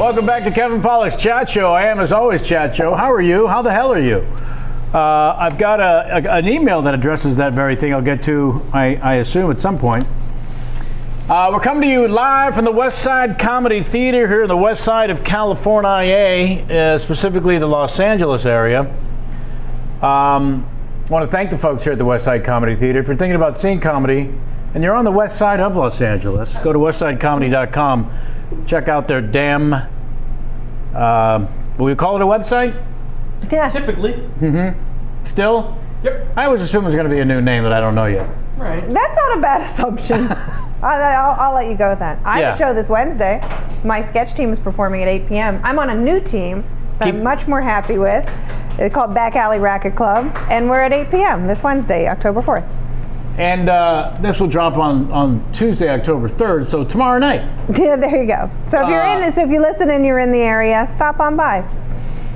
Welcome back to Kevin Pollak's Chat Show. I am, as always, Chat Show. How are you? How the hell are you? I've got an email that addresses that very thing I'll get to, I assume, at some point. We're coming to you live from the West Side Comedy Theater here in the west side of California, specifically the Los Angeles area. I want to thank the folks here at the West Side Comedy Theater. If you're thinking about seeing comedy and you're on the west side of Los Angeles, go to westsidecomedy.com. Check out their damn, will we call it a website? Yes. Typically. Mm-hmm. Still? Yep. I always assume it's going to be a new name that I don't know yet. Right. That's not a bad assumption. I'll let you go with that. I have a show this Wednesday. My sketch team is performing at 8 p.m. I'm on a new team that I'm much more happy with. It's called Back Alley Racket Club, and we're at 8 p.m. this Wednesday, October 4th. And this will drop on Tuesday, October 3rd, so tomorrow night. Yeah, there you go. So if you're if you listen and you're in the area, stop on by.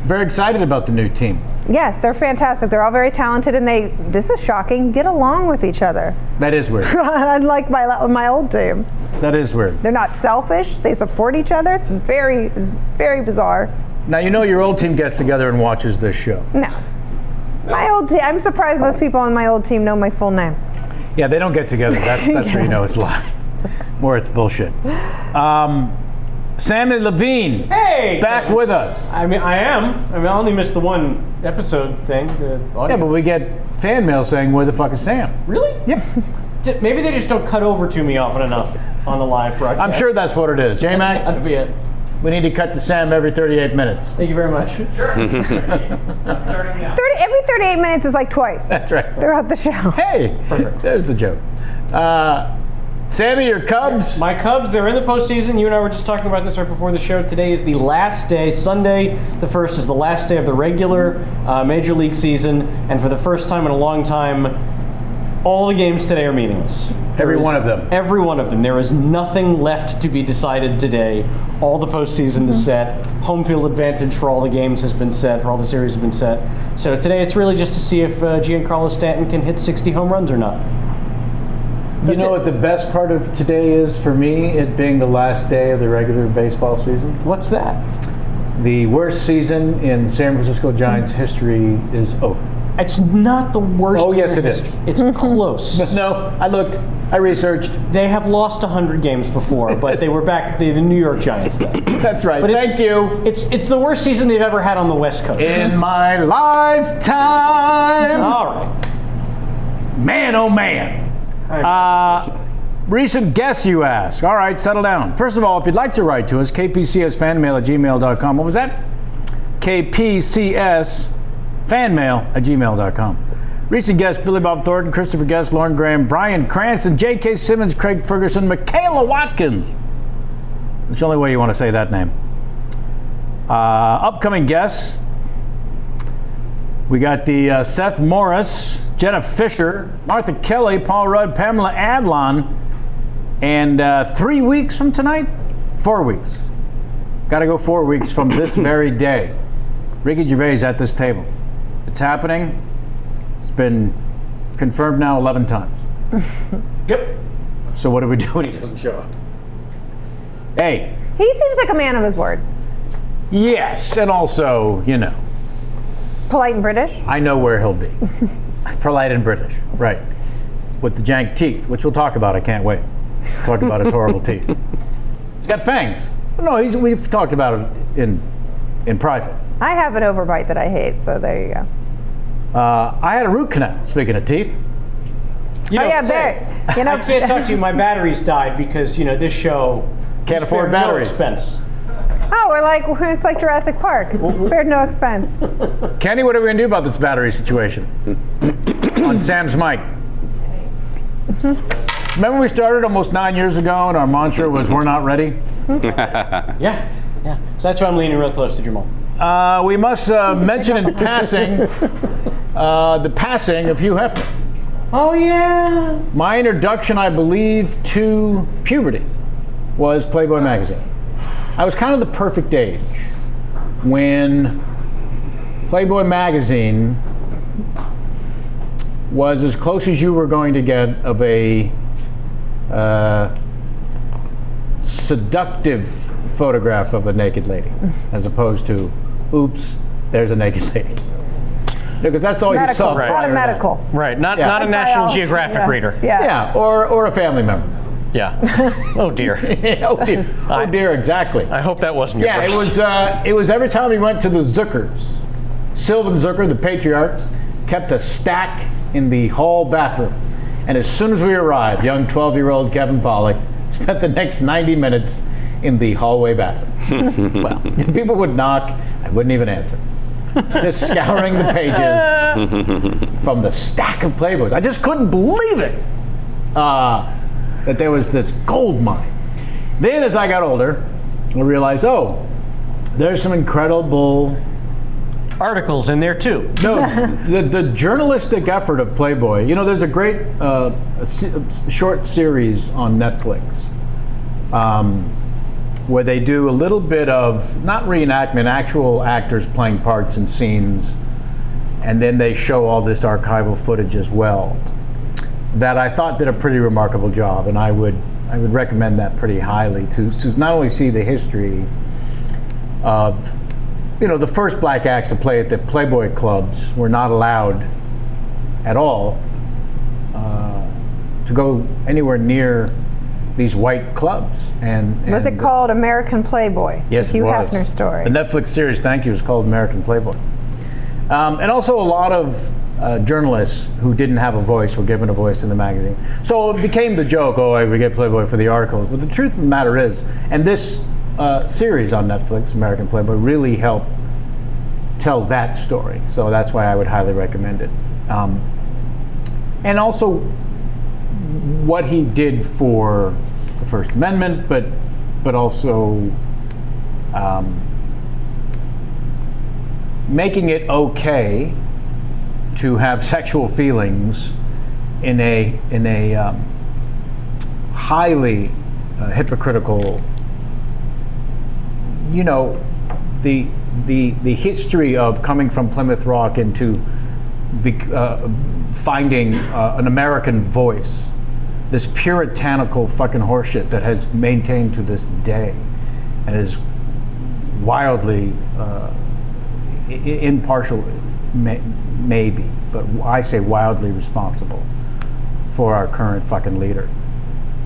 Very excited about the new team. Yes, they're fantastic. They're all very talented, and this is shocking, get along with each other. That is weird. Unlike my old team. That is weird. They're not selfish. They support each other. It's very bizarre. Now, you know your old team gets together and watches this show. No. My old team, I'm surprised most people on my old team know my full name. Yeah, they don't get together. That's where you know it's a lie. More it's bullshit. Sammy Levine. Hey! Back with us. I mean, I only missed the one episode thing. The audio. Yeah, but we get fan mail saying, where the fuck is Sam? Really? Yep. Maybe they just don't cut over to me often enough on the live broadcast. I'm sure that's what it is. J-Mac? That'd be it. We need to cut to Sam every 38 minutes. Thank you very much. Sure. Every 38 minutes is like twice. That's right. Throughout the show. Hey, perfect. There's the joke. Sammy, your Cubs? My Cubs, they're in the postseason. You and I were just talking about this right before the show. Today is the last day. Sunday, the 1st, is the last day of the regular Major League season. And for the first time in a long time, all the games today are meaningless. Every one of them. Every one of them. There is nothing left to be decided today. All the postseason is set. Home field advantage for all the games has been set, for all the series has been set. So today it's really just to see if Giancarlo Stanton can hit 60 home runs or not. You know what the best part of today is for me, it being the last day of the regular baseball season? What's that? The worst season in San Francisco Giants history is over. It's not the worst. Oh, yes, it is. It's close. No, I looked, I researched. They have lost 100 games before, but they were back the New York Giants then. That's right. But Thank you. It's the worst season they've ever had on the West Coast. In my lifetime. All right. Man, oh man. Recent guests, you ask. All right, settle down. First of all, if you'd like to write to us, kpcsfanmail@gmail.com. What was that? kpcsfanmail@gmail.com. Recent guests: Billy Bob Thornton, Christopher Guest, Lauren Graham, Brian Cranston, J.K. Simmons, Craig Ferguson, Michaela Watkins. That's the only way you want to say that name. Upcoming guests: we got the Seth Morris, Jenna Fisher, Martha Kelly, Paul Rudd, Pamela Adlon, and 3 weeks from tonight? 4 weeks. Got to go 4 weeks from this very day. Ricky Gervais at this table. It's happening. It's been confirmed now 11 times. Yep. So what do we do when he doesn't show up? Hey. He seems like a man of his word. Yes, and also, you know. Polite and British. I know where he'll be. Polite and British, right. With the jank teeth, which we'll talk about. I can't wait. Talk about his horrible teeth. He's got fangs. No, we've talked about it in private. I have an overbite that I hate, so there you go. I had a root canal, speaking of teeth. You don't yeah, say. You know, I can't talk to you. My batteries died because, this show Can't afford batteries. No expense. Oh, it's like Jurassic Park. Spared no expense. Kenny, what are we going to do about this battery situation? On Sam's mic. Remember we started almost 9 years ago and our mantra was, we're not ready? Yeah. So that's why I'm leaning real close to Jamal. We must mention in passing the passing of Hugh Hefner. Oh, yeah. My introduction, I believe, to puberty was Playboy magazine. I was kind of the perfect age when Playboy magazine was as close as you were going to get of a seductive photograph of a naked lady, as opposed to, oops, there's a naked lady. Because that's all you saw. Not a medical. Right, not a National Geographic reader. Yeah, or a family member. Yeah. Oh dear. Oh dear, exactly. I hope that wasn't your first. It was every time we went to the Zuckers. Sylvan Zucker, the patriarch, kept a stack in the hall bathroom. And as soon as we arrived, young 12-year-old Kevin Pollak spent the next 90 minutes in the hallway bathroom. Well, people would knock, I wouldn't even answer. Just scouring the pages from the stack of Playboys. I just couldn't believe it. That there was this gold mine. Then as I got older, I realized, there's some incredible articles in there too. No, the journalistic effort of Playboy. You know, there's a great short series on Netflix where they do a little bit of, not reenactment, actual actors playing parts and scenes, and then they show all this archival footage as well. That I thought did a pretty remarkable job, and I would recommend that pretty highly to not only see the history of, the first black acts to play at the Playboy clubs were not allowed at all to go anywhere near these white clubs. And was it called American Playboy? Yes, the Hugh it was. Hefner story. The Netflix series, thank you, is called American Playboy. And also a lot of journalists who didn't have a voice were given a voice in the magazine. So it became the joke, we get Playboy for the articles. But the truth of the matter is, and this series on Netflix, American Playboy, really helped tell that story. So that's why I would highly recommend it. And also what he did for the First Amendment, but also making it okay to have sexual feelings in a highly hypocritical, the history of coming from Plymouth Rock into finding an American voice, this puritanical fucking horseshit that has maintained to this day, and is wildly impartial, maybe, but I say wildly responsible for our current fucking leader,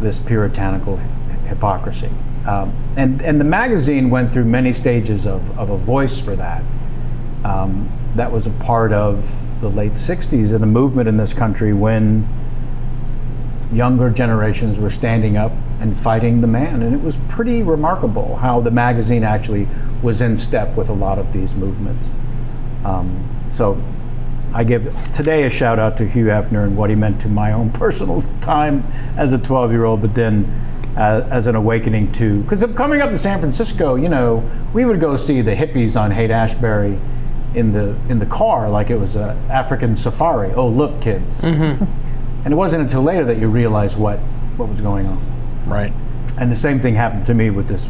this puritanical hypocrisy. And the magazine went through many stages of a voice for that. That was a part of the late 60s and the movement in this country when younger generations were standing up and fighting the man. And it was pretty remarkable how the magazine actually was in step with a lot of these movements. So I give today a shout out to Hugh Hefner and what he meant to my own personal time as a 12-year-old, but then as an awakening to, because coming up in San Francisco, we would go see the hippies on Haight-Ashbury in the car like it was an African safari. Oh, look, kids. Mm-hmm. And it wasn't until later that you realized what was going on. Right. And the same thing happened to me with this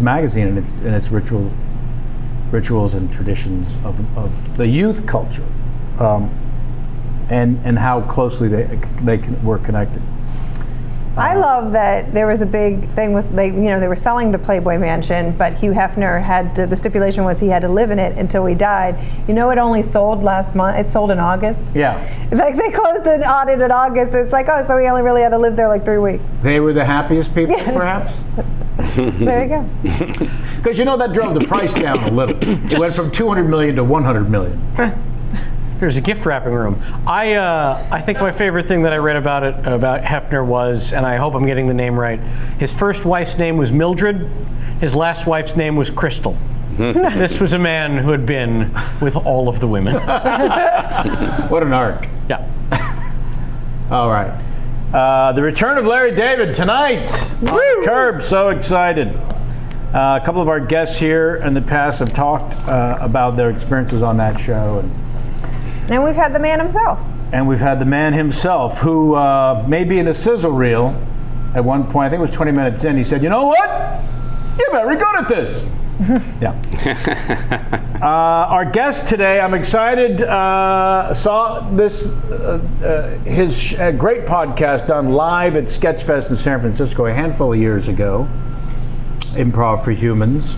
magazine and its rituals and traditions of the youth culture, and how closely they were connected. I love that there was a big thing with, they were selling the Playboy Mansion, but Hugh Hefner had to, the stipulation was he had to live in it until he died. It only sold last month. It sold in August. Yeah. Like they closed an audit in August. It's like, so he only really had to live there like 3 weeks. They were the happiest people, perhaps. So there you go. Because that drove the price down a little. It went from 200 million to 100 million. There's a gift wrapping room. I think my favorite thing that I read about Hefner was, and I hope I'm getting the name right, his first wife's name was Mildred, his last wife's name was Crystal. This was a man who had been with all of the women. What an arc. Yeah. All right. The return of Larry David tonight on Curb. So excited. A couple of our guests here in the past have talked about their experiences on that show. And we've had the man himself. And we've had the man himself, who may be in a sizzle reel at one point. I think it was 20 minutes in. He said, "You know what? You're very good at this." Yeah. Our guest today, I'm excited, saw this, his great podcast done live at Sketchfest in San Francisco a handful of years ago. Improv for Humans.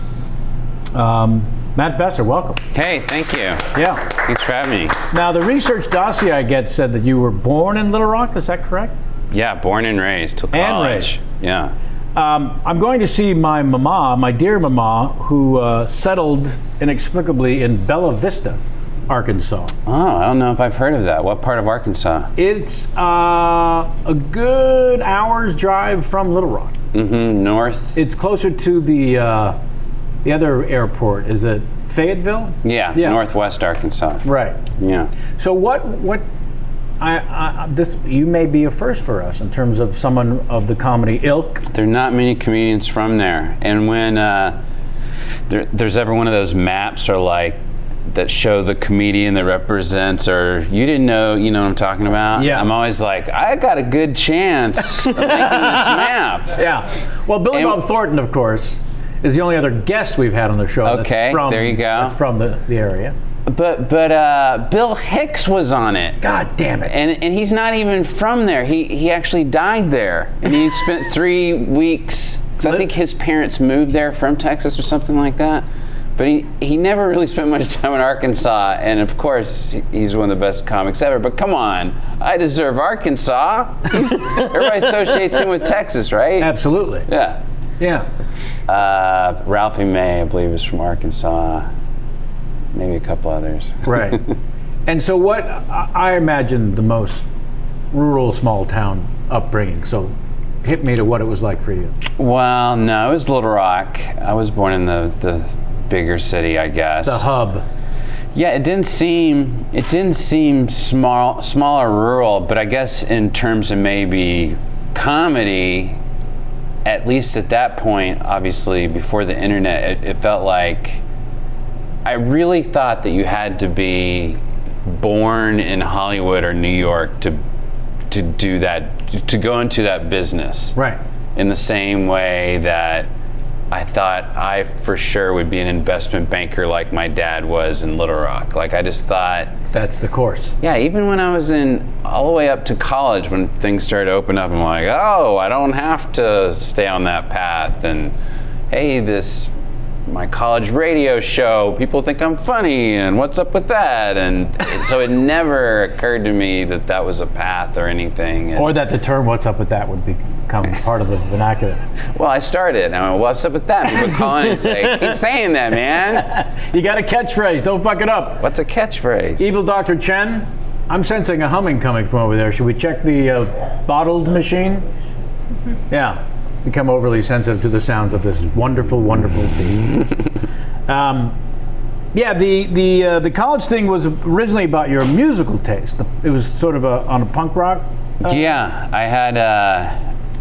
Matt Besser, welcome. Hey, thank you. Yeah. Thanks for having me. Now, the research dossier I get said that you were born in Little Rock. Is that correct? Yeah, born and raised till college. And raised. Yeah. I'm going to see my mama, my dear mama, who settled inexplicably in Bella Vista, Arkansas. Oh, I don't know if I've heard of that. What part of Arkansas? It's a good hour's drive from Little Rock. Mm-hmm. North. It's closer to the other airport. Is it Fayetteville? Yeah. Northwest Arkansas. Right. Yeah. So what? This you may be a first for us in terms of someone of the comedy ilk. There are not many comedians from there, and when there's ever one of those maps or like that show the comedian that represents, or you didn't know, you know what I'm talking about? Yeah. I'm always like, I got a good chance of making this map. Yeah. Well, Billy Bob Thornton, of course, is the only other guest we've had on the show. Okay, there you go. That's from the area. But Bill Hicks was on it. God damn it. And he's not even from there. He actually died there. And he spent 3 weeks, because I think his parents moved there from Texas or something like that. But he never really spent much time in Arkansas. And of course, he's one of the best comics ever. But come on, I deserve Arkansas. Everybody associates him with Texas, right? Absolutely. Yeah. Yeah. Ralphie May, I believe, is from Arkansas. Maybe a couple others. Right. And so what, I imagine the most rural small town upbringing. So hit me to what it was like for you. Well, no, it was Little Rock. I was born in the bigger city, I guess. The hub. Yeah, it didn't seem smaller rural, but I guess in terms of maybe comedy, at least at that point, obviously before the internet, it felt like I really thought that you had to be born in Hollywood or New York to do that, to go into that business. Right. In the same way that I thought I for sure would be an investment banker like my dad was in Little Rock. Like I just thought that's the course. Yeah, even when I was all the way up to college, when things started to open up, I'm like, oh, I don't have to stay on that path. And hey, my college radio show, people think I'm funny, and what's up with that? And so it never occurred to me that that was a path or anything. Or that the term "what's up with that" would become part of the vernacular. Well, I started, and I went, what's up with that? People call in and say, keep saying that, man. You got a catchphrase, don't fuck it up. What's a catchphrase? Evil Dr. Chen, I'm sensing a humming coming from over there. Should we check the bottled machine? Yeah. Become overly sensitive to the sounds of this wonderful, wonderful tea. Yeah, the college thing was originally about your musical taste. It was sort of on a punk rock. Yeah, I had.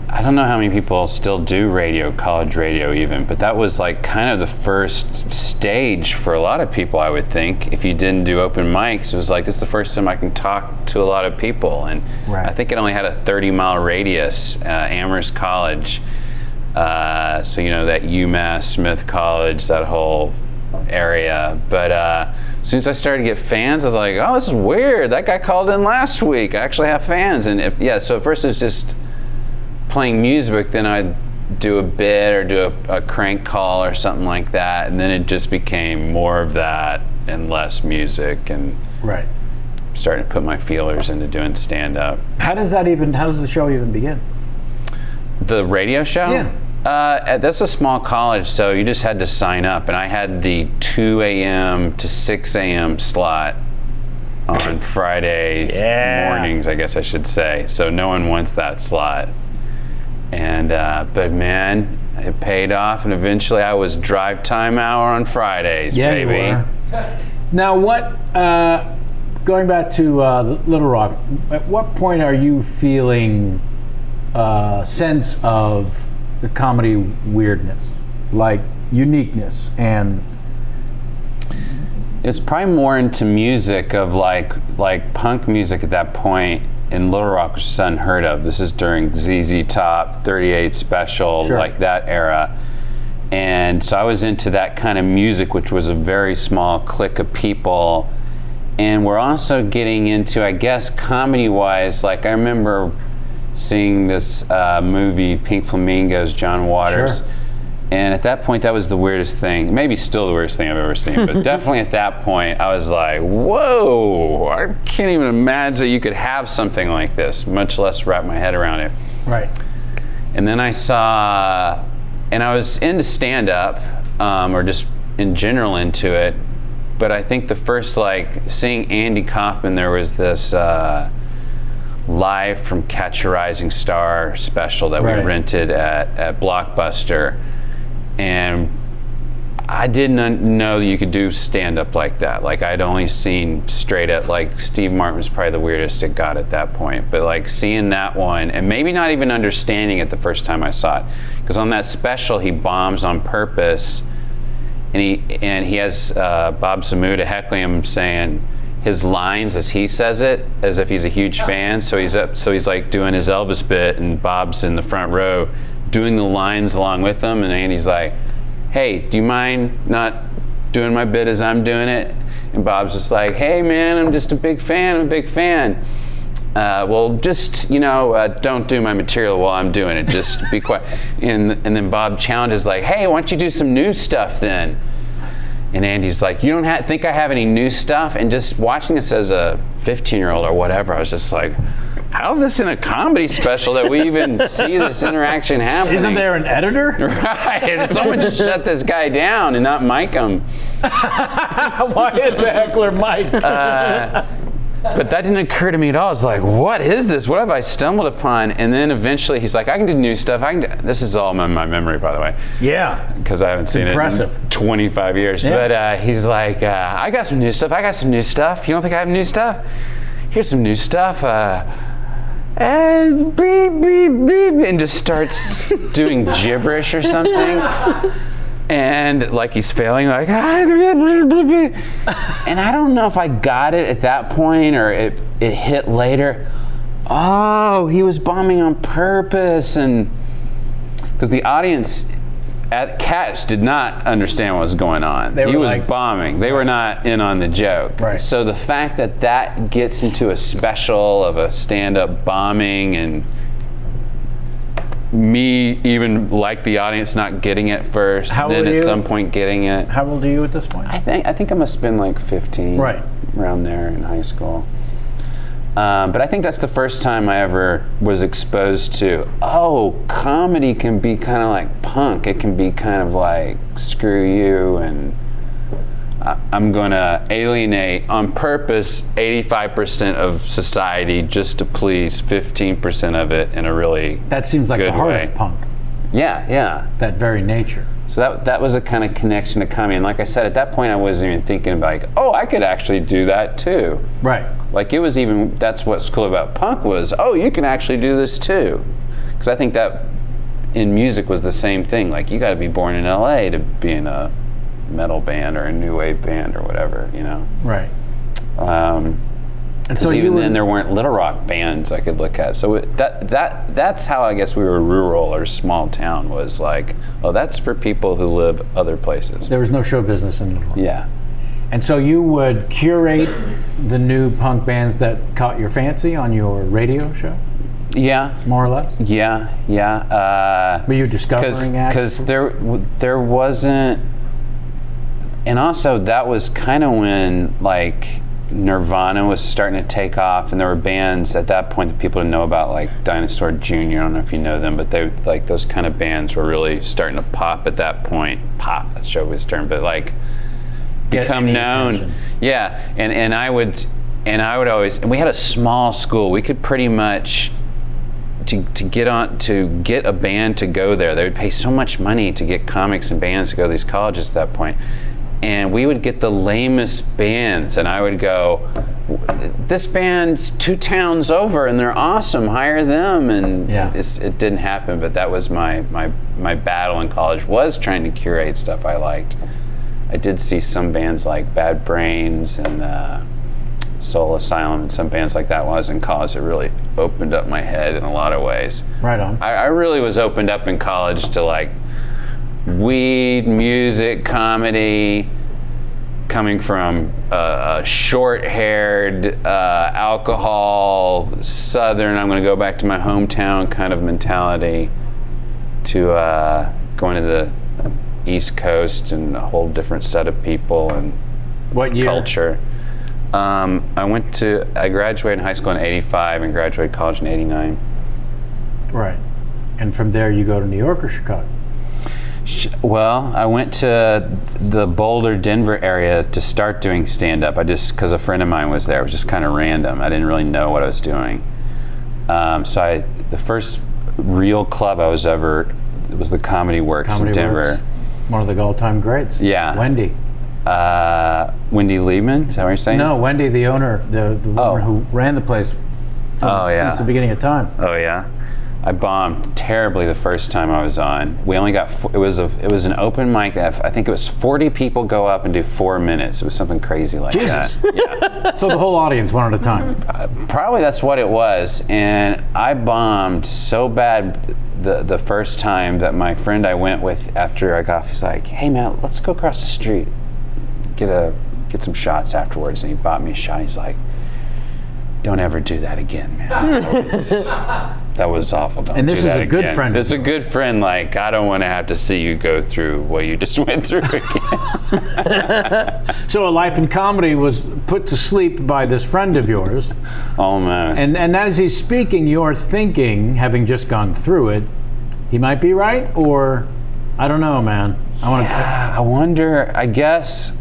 I don't know how many people still do college radio even, but that was like kind of the first stage for a lot of people, I would think. If you didn't do open mics, it was like, this is the first time I can talk to a lot of people. And right. I think it only had a 30-mile radius, Amherst College. So, that UMass, Smith College, that whole area. But as soon as I started to get fans, I was like, oh, this is weird. That guy called in last week. I actually have fans. And so at first it was just playing music, then I'd do a bit or do a crank call or something like that, and then it just became more of that and less music, and right. starting to put my feelers into doing stand-up. How does the show even begin? The radio show? Yeah. That's a small college, so you just had to sign up, and I had the 2 a.m. to 6 a.m. slot on Friday mornings, I guess I should say, so no one wants that slot. And but man, it paid off, and eventually I was drive time hour on Fridays, baby. You were. Now, going back to Little Rock, at what point are you feeling a sense of the comedy weirdness, like uniqueness, and? It's probably more into music of like punk music at that point. In Little Rock, which is unheard of. This is during ZZ Top, 38 Special, sure. Like that era. And so I was into that kind of music, which was a very small clique of people. And we're also getting into, I guess, comedy-wise, like I remember seeing this movie, Pink Flamingos, John Waters. Sure. And at that point, that was the weirdest thing, maybe still the weirdest thing I've ever seen, but definitely at that point, I was like, whoa, I can't even imagine you could have something like this, much less wrap my head around it. Right. And then I saw, and I was into stand-up, or just in general into it, but I think the first, like, seeing Andy Kaufman, there was this Live from Catch a Rising Star special that we rented at Blockbuster, and I didn't know you could do stand-up like that. Like, I'd only seen straight at, like, Steve Martin was probably the weirdest it got at that point, but like seeing that one and maybe not even understanding it the first time I saw it, because on that special he bombs on purpose, and he has Bob Zamuda heckling him, saying his lines as he says it, as if he's a huge fan. So he's like doing his Elvis bit, and Bob's in the front row doing the lines along with him, and Andy's like, hey, do you mind not doing my bit as I'm doing it? And Bob's just like, hey man, I'm just a big fan. Well, just, don't do my material while I'm doing it. Just be quiet. And then Bob challenges like, hey, why don't you do some new stuff then? And Andy's like, you don't think I have any new stuff? And just watching this as a 15-year-old or whatever, I was just like, how's this in a comedy special that we even see this interaction happening? Isn't there an editor? Right, and someone should shut this guy down and not mic him. Why is the heckler mic? But that didn't occur to me at all. I was like, what is this? What have I stumbled upon? And then eventually he's like, I can do new stuff. This is all in my memory, by the way. Yeah. Because I haven't seen it in 25 years. Yeah. But he's like, I got some new stuff. You don't think I have new stuff? Here's some new stuff. And beep, beep, beep, and just starts doing gibberish or something. And like he's failing, like, and I don't know if I got it at that point or it hit later. Oh, he was bombing on purpose, and because the audience at Catch did not understand what was going on. He was bombing. They were not in on the joke. Right. So the fact that gets into a special of a stand-up bombing, and me even like the audience not getting it first, then at some point getting it. How old are you at this point? I think I must have been like 15, right around there in high school. But I think that's the first time I ever was exposed to, comedy can be kind of like punk. It can be kind of like screw you, and I'm going to alienate on purpose 85% of society just to please 15% of it in a really That seems like the heart way. Of punk. Yeah. That very nature. So that was a kind of connection to comedy. And like I said, at that point I wasn't even thinking like, I could actually do that too. Right. Like it was even, that's what's cool about punk was, you can actually do this too. Because I think that in music was the same thing. Like you got to be born in LA to be in a metal band or a new wave band or whatever, Right. Because even then there weren't Little Rock bands I could look at. So that's how I guess we were rural or small town, was like, that's for people who live other places. There was no show business in Little Rock. Yeah. And so you would curate the new punk bands that caught your fancy on your radio show? Yeah. More or less? Yeah. Were you discovering acts? Because there wasn't, and also that was kind of when like Nirvana was starting to take off, and there were bands at that point that people didn't know about, like Dinosaur Jr. I don't know if you know them, but they like those kind of bands were really starting to pop at that point. Pop, that's Joey's term, but like become known. Attention. Yeah, and I would always, and we had a small school. We could pretty much to get a band to go there. They would pay so much money to get comics and bands to go to these colleges at that point. And we would get the lamest bands, and I would go, this band's 2 towns over and they're awesome, hire them. And it didn't happen, but that was my battle in college, was trying to curate stuff I liked. I did see some bands like Bad Brains and Soul Asylum and some bands like that while I was in college. It really opened up my head in a lot of ways. Right on. I really was opened up in college to like weed, music, comedy, coming from short-haired, alcohol, Southern, I'm going to go back to my hometown kind of mentality, to going to East Coast and a whole different set of people and What year? culture. I graduated high school in 85 and graduated college in 89. Right. And from there you go to New York or Chicago? Well, I went to the Boulder, Denver area to start doing stand-up. Because a friend of mine was there. It was just kind of random. I didn't really know what I was doing. The first real club I was ever, it was the Comedy Works in Denver. Works. One of the all-time greats. Yeah. Wendy. Wendy Liebman, is that what you're saying? No, Wendy, the owner, the woman who ran the place since the beginning of time. Oh, yeah. I bombed terribly the first time I was on. We only got, it was an open mic that I think it was 40 people go up and do 4 minutes. It was something crazy like that. Yeah. So the whole audience, one at a time. Probably that's what it was. And I bombed so bad the first time that my friend I went with after I got off, he's like, hey man, let's go across the street, get some shots afterwards. And he bought me a shot. He's like, don't ever do that again, man. That was awful. Don't and this do is that a good again. friend. It's a good friend. Like, I don't want to have to see you go through what you just went through again. So a life in comedy was put to sleep by this friend of yours. Almost. And as he's speaking, you're thinking, having just gone through it, he might be right, or I don't know, man. I wonder, I guess,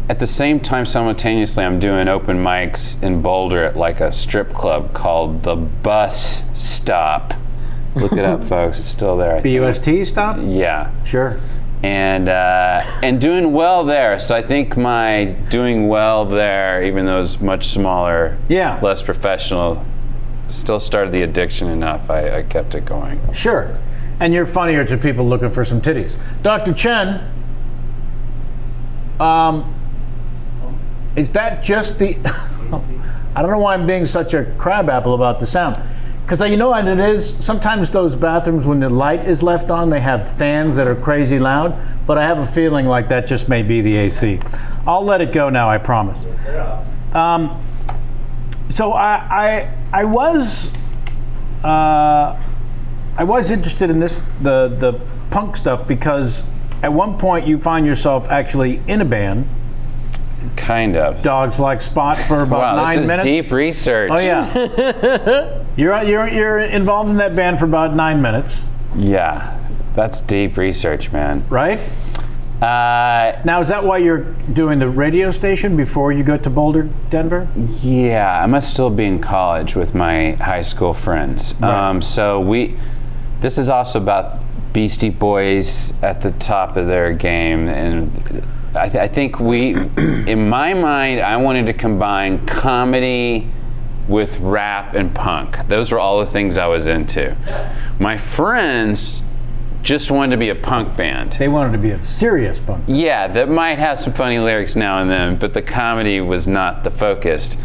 at the same time, simultaneously, I'm doing open mics in Boulder at like a strip club called the Bus Stop. Look it up, folks. It's still there. I think. BUST stop? Yeah. Sure. And doing well there. So I think my doing well there, even though it's much smaller, less professional, still started the addiction enough. I kept it going. Sure. And you're funnier to people looking for some titties. Dr. Chen, is that just the... I don't know why I'm being such a crabapple about the sound. Because you know what it is? Sometimes those bathrooms, when the light is left on, they have fans that are crazy loud. But I have a feeling like that just may be the AC. I'll let it go now, I promise. So I was interested in the punk stuff because at one point you find yourself actually in a band. Kind of. Dogs Like Spot for about 9 minutes. Wow, this is deep research. Oh yeah. You're involved in that band for about 9 minutes. Yeah, that's deep research, man. Right? Now, is that why you're doing the radio station before you go to Boulder, Denver? Yeah, I must still be in college with my high school friends. Right. This is also about Beastie Boys at the top of their game, and I think in my mind, I wanted to combine comedy with rap and punk. Those were all the things I was into. My friends just wanted to be a punk band. They wanted to be a serious punk. Yeah, that might have some funny lyrics now and then, but the comedy was not the focus.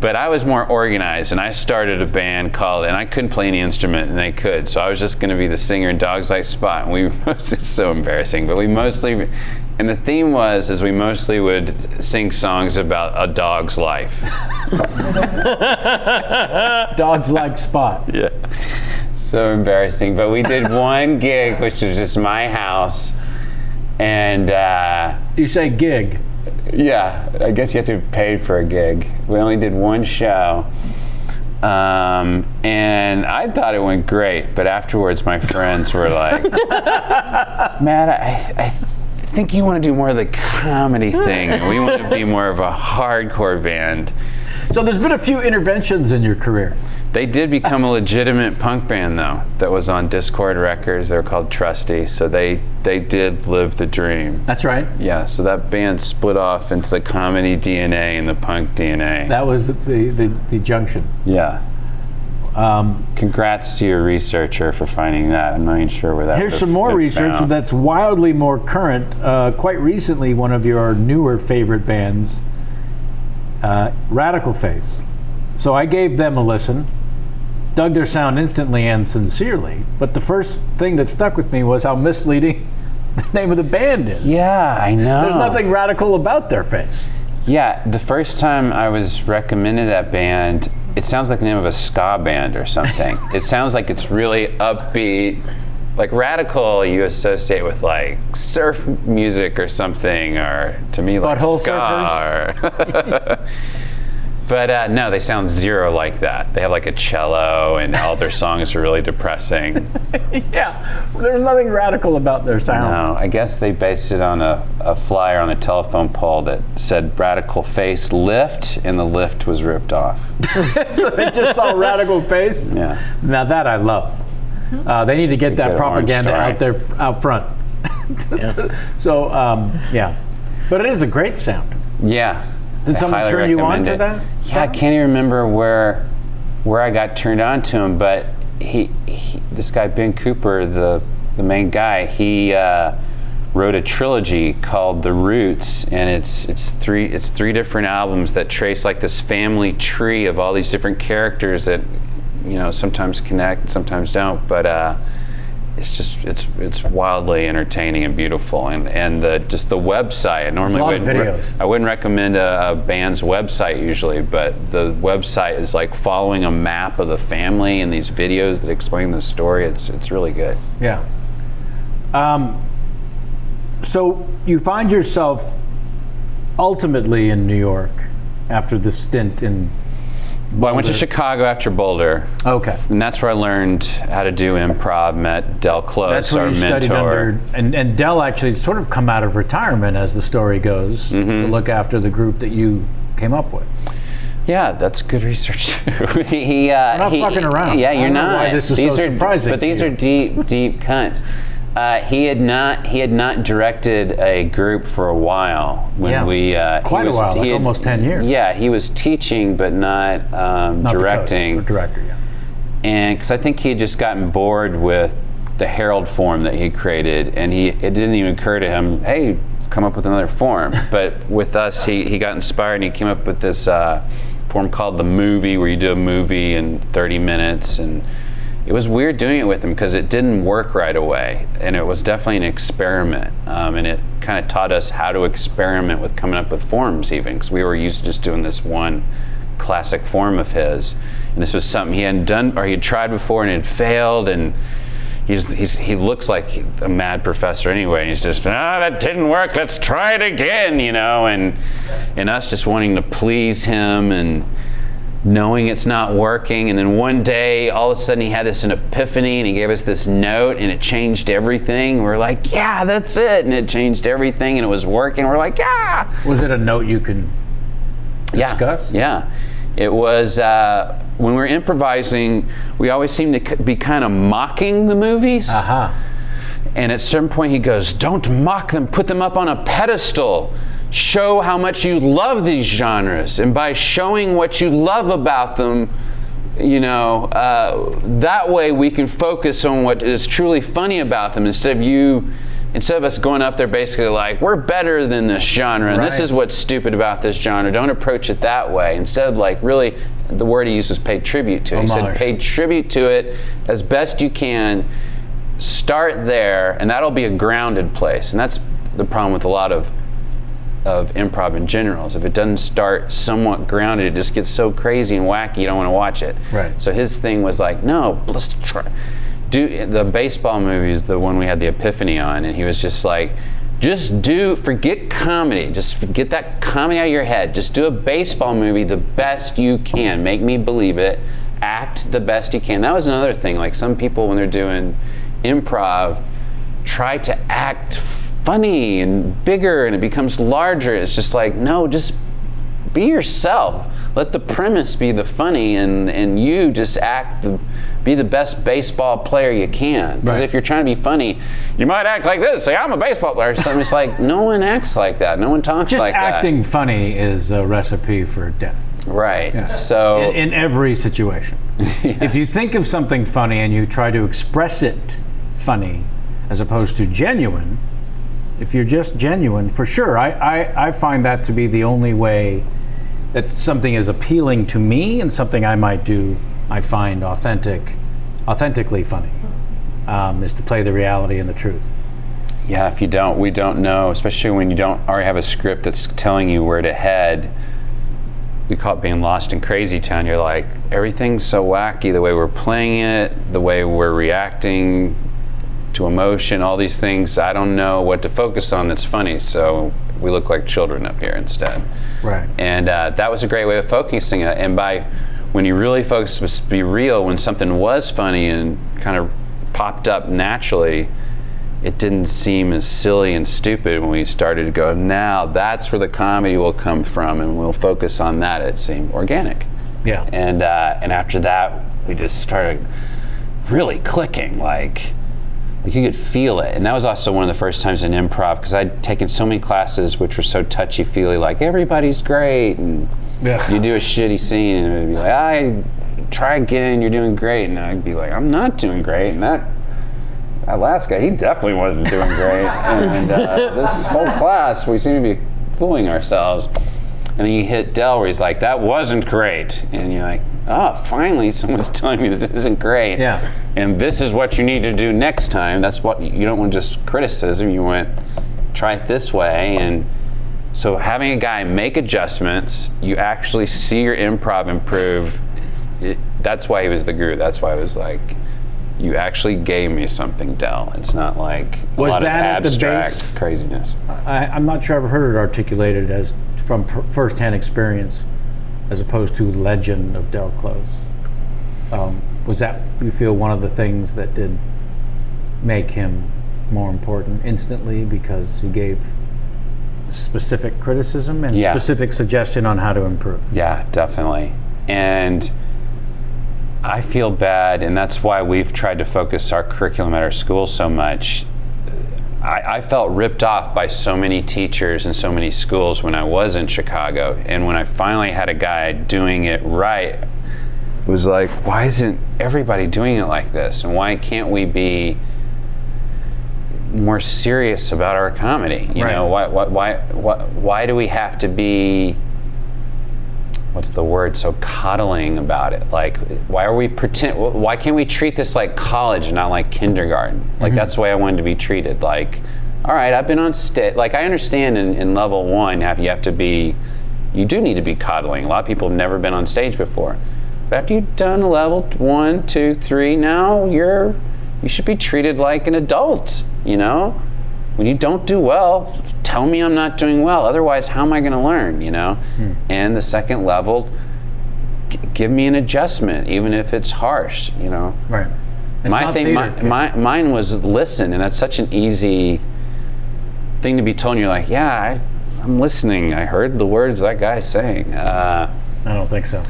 But I was more organized, and I started a band called, and I couldn't play any instrument, and they could, so I was just going to be the singer in Dogs Like Spot, and we mostly, it's so embarrassing, but we mostly, and the theme is we mostly would sing songs about a dog's life. Dogs Like Spot. Yeah. So embarrassing, but we did one gig, which was just my house, and you say gig. Yeah, I guess you have to be paid for a gig. We only did one show, and I thought it went great, but afterwards my friends were like, Matt, I think you want to do more of the comedy thing, and we want to be more of a hardcore band. So there's been a few interventions in your career. They did become a legitimate punk band, though, that was on Discord Records. They were called Trusty, so they did live the dream. That's right. Yeah, so that band split off into the comedy DNA and the punk DNA. That was the junction. Yeah. Congrats to your researcher for finding that. I'm not even sure where that Here's some more research found. that's wildly more current. Quite recently, one of your newer favorite bands, Radical Face. So I gave them a listen, dug their sound instantly and sincerely, but the first thing that stuck with me was how misleading the name of the band is. Yeah, I know. There's nothing radical about their face. Yeah, the first time I was recommended that band, it sounds like the name of a ska band or something. It sounds like it's really upbeat like radical you associate with like surf music or something, or to me like Butthole ska. But no, they sound zero like that. They have like a cello, and all their songs are really depressing. Yeah, there's nothing radical about their sound. No, I guess they based it on a flyer on a telephone pole that said "Radical Face Lift," and the lift was ripped off. So they just saw radical face. Yeah. Now that I love. They need to get that good propaganda orange out there, out front. So, yeah. But it is a great sound. Yeah. Did someone highly turn you on recommend to it. that? Yeah, I can't even remember where I got turned on to him, but he this guy Ben Cooper, the main guy, he wrote a trilogy called The Roots, and it's three different albums that trace like this family tree of all these different characters that, you know, sometimes connect, sometimes don't, but it's wildly entertaining and beautiful, and the website. I wouldn't recommend a band's website usually, but the website is like following a map of the family and these videos that explain the story. It's really good. Yeah. So you find yourself ultimately in New York after the stint in Well, I went to Chicago after Boulder. Okay. And that's where I learned how to do improv, met Del Close, That's where our you studied mentor. under, and Del actually sort of come out of retirement, as the story goes, to look after the group that you came up with. Yeah, that's good research too. I'm not fucking around. Yeah, I you're don't know not. why this is so surprising But these to are you. deep cuts. He had not directed a group for a while when we quite a while, like almost 10 years. Yeah, he was teaching but not directing. The coach, or director, yeah. And because I think he had just gotten bored with the Herald form that he created, and it didn't even occur to him, hey, come up with another form. But with us, he got inspired and he came up with this form called the movie, where you do a movie in 30 minutes. And it was weird doing it with him because it didn't work right away, and it was definitely an experiment, and it kind of taught us how to experiment with coming up with forms, even because we were used to just doing this one classic form of his, and this was something he hadn't done or he had tried before and it had failed. And he looks like a mad professor anyway, and he's just, that didn't work, let's try it again, you know, and us just wanting to please him and knowing it's not working. And then one day, all of a sudden, he had an epiphany, and he gave us this note, and it changed everything. We're like, yeah, that's it. And it changed everything, and it was working. We're like, yeah. Was it a note you can discuss? Yeah. It was, when we were improvising, we always seemed to be kind of mocking the movies. And at a certain point, he goes, don't mock them, put them up on a pedestal. Show how much you love these genres, and by showing what you love about them, you know, that way we can focus on what is truly funny about them, instead of us going up there basically like, we're better than this genre, and this is what's stupid about this genre. Don't approach it that way. Instead of like, really, the word he used was pay tribute to it. He said, pay tribute to it as best you can. Start there, and that'll be a grounded place. And that's the problem with a lot of improv in general, is if it doesn't start somewhat grounded, it just gets so crazy and wacky you don't want to watch it. Right. So his thing was like, no, let's try. Do the baseball movie is the one we had the epiphany on, and he was just like, forget comedy, just get that comedy out of your head. Just do a baseball movie the best you can. Make me believe it. Act the best you can. That was another thing. Like, some people, when they're doing improv, try to act funny and bigger, and it becomes larger. It's just like, no, just be yourself. Let the premise be the funny, and you just be the best baseball player you can. Because if you're trying to be funny, you might act like this, say, I'm a baseball player. So it's like, no one acts like that. No one talks like that. Just acting funny is a recipe for death. Right. Yeah. So in every situation. Yes. If you think of something funny and you try to express it funny as opposed to genuine, if you're just genuine, for sure, I find that to be the only way that something is appealing to me, and something I might do, I find authentically funny, is to play the reality and the truth. Yeah, we don't know, especially when you don't already have a script that's telling you where to head. We call it being lost in crazy town. You're like, everything's so wacky, the way we're playing it, the way we're reacting, to emotion, all these things. I don't know what to focus on that's funny, so we look like children up here instead. Right. And that was a great way of focusing it. And when you really focus to be real, when something was funny and kind of popped up naturally, it didn't seem as silly and stupid when we started to go, now that's where the comedy will come from, and we'll focus on that. It seemed organic. Yeah. And after that, we just started really clicking, like you could feel it. And that was also one of the first times in improv, because I'd taken so many classes which were so touchy-feely, like everybody's great, and you do a shitty scene, and it'd be like, try again, you're doing great. And I'd be like, I'm not doing great. And that last guy, he definitely wasn't doing great. And this whole class, we seem to be fooling ourselves. And then you hit Del where he's like, that wasn't great. And you're like, oh, finally someone's telling me this isn't great. Yeah. And this is what you need to do next time. That's what, you don't want just criticism, you want, try it this way. And so having a guy make adjustments, you actually see your improv improve. That's why he was the guru. That's why I was like, you actually gave me something, Del. It's not like a lot of abstract craziness. I'm not sure I've heard it articulated as from firsthand experience, as opposed to legend of Del Close. Was that, you feel, one of the things that did make him more important instantly, because he gave specific criticism and specific suggestion on how to improve? Yeah, definitely. And I feel bad, and that's why we've tried to focus our curriculum at our school so much. I felt ripped off by so many teachers and so many schools when I was in Chicago, and when I finally had a guy doing it right, it was like, why isn't everybody doing it like this? And why can't we be more serious about our comedy? You know, why do we have to be, what's the word, so coddling about it? Like, why can't we treat this like college and not like kindergarten? Like, that's the way I wanted to be treated. Like, all right, I've been on stage. Like, I understand in level one, you do need to be coddling. A lot of people have never been on stage before. But after you've done level 1, 2, 3, now you should be treated like an adult, you know? When you don't do well, tell me I'm not doing well. Otherwise, how am I going to learn, you know? And the second level, give me an adjustment, even if it's harsh, you know? Right. Mine was listen, and that's such an easy thing to be told. And you're like, yeah, I'm listening. I heard the words that guy's saying. I don't think so.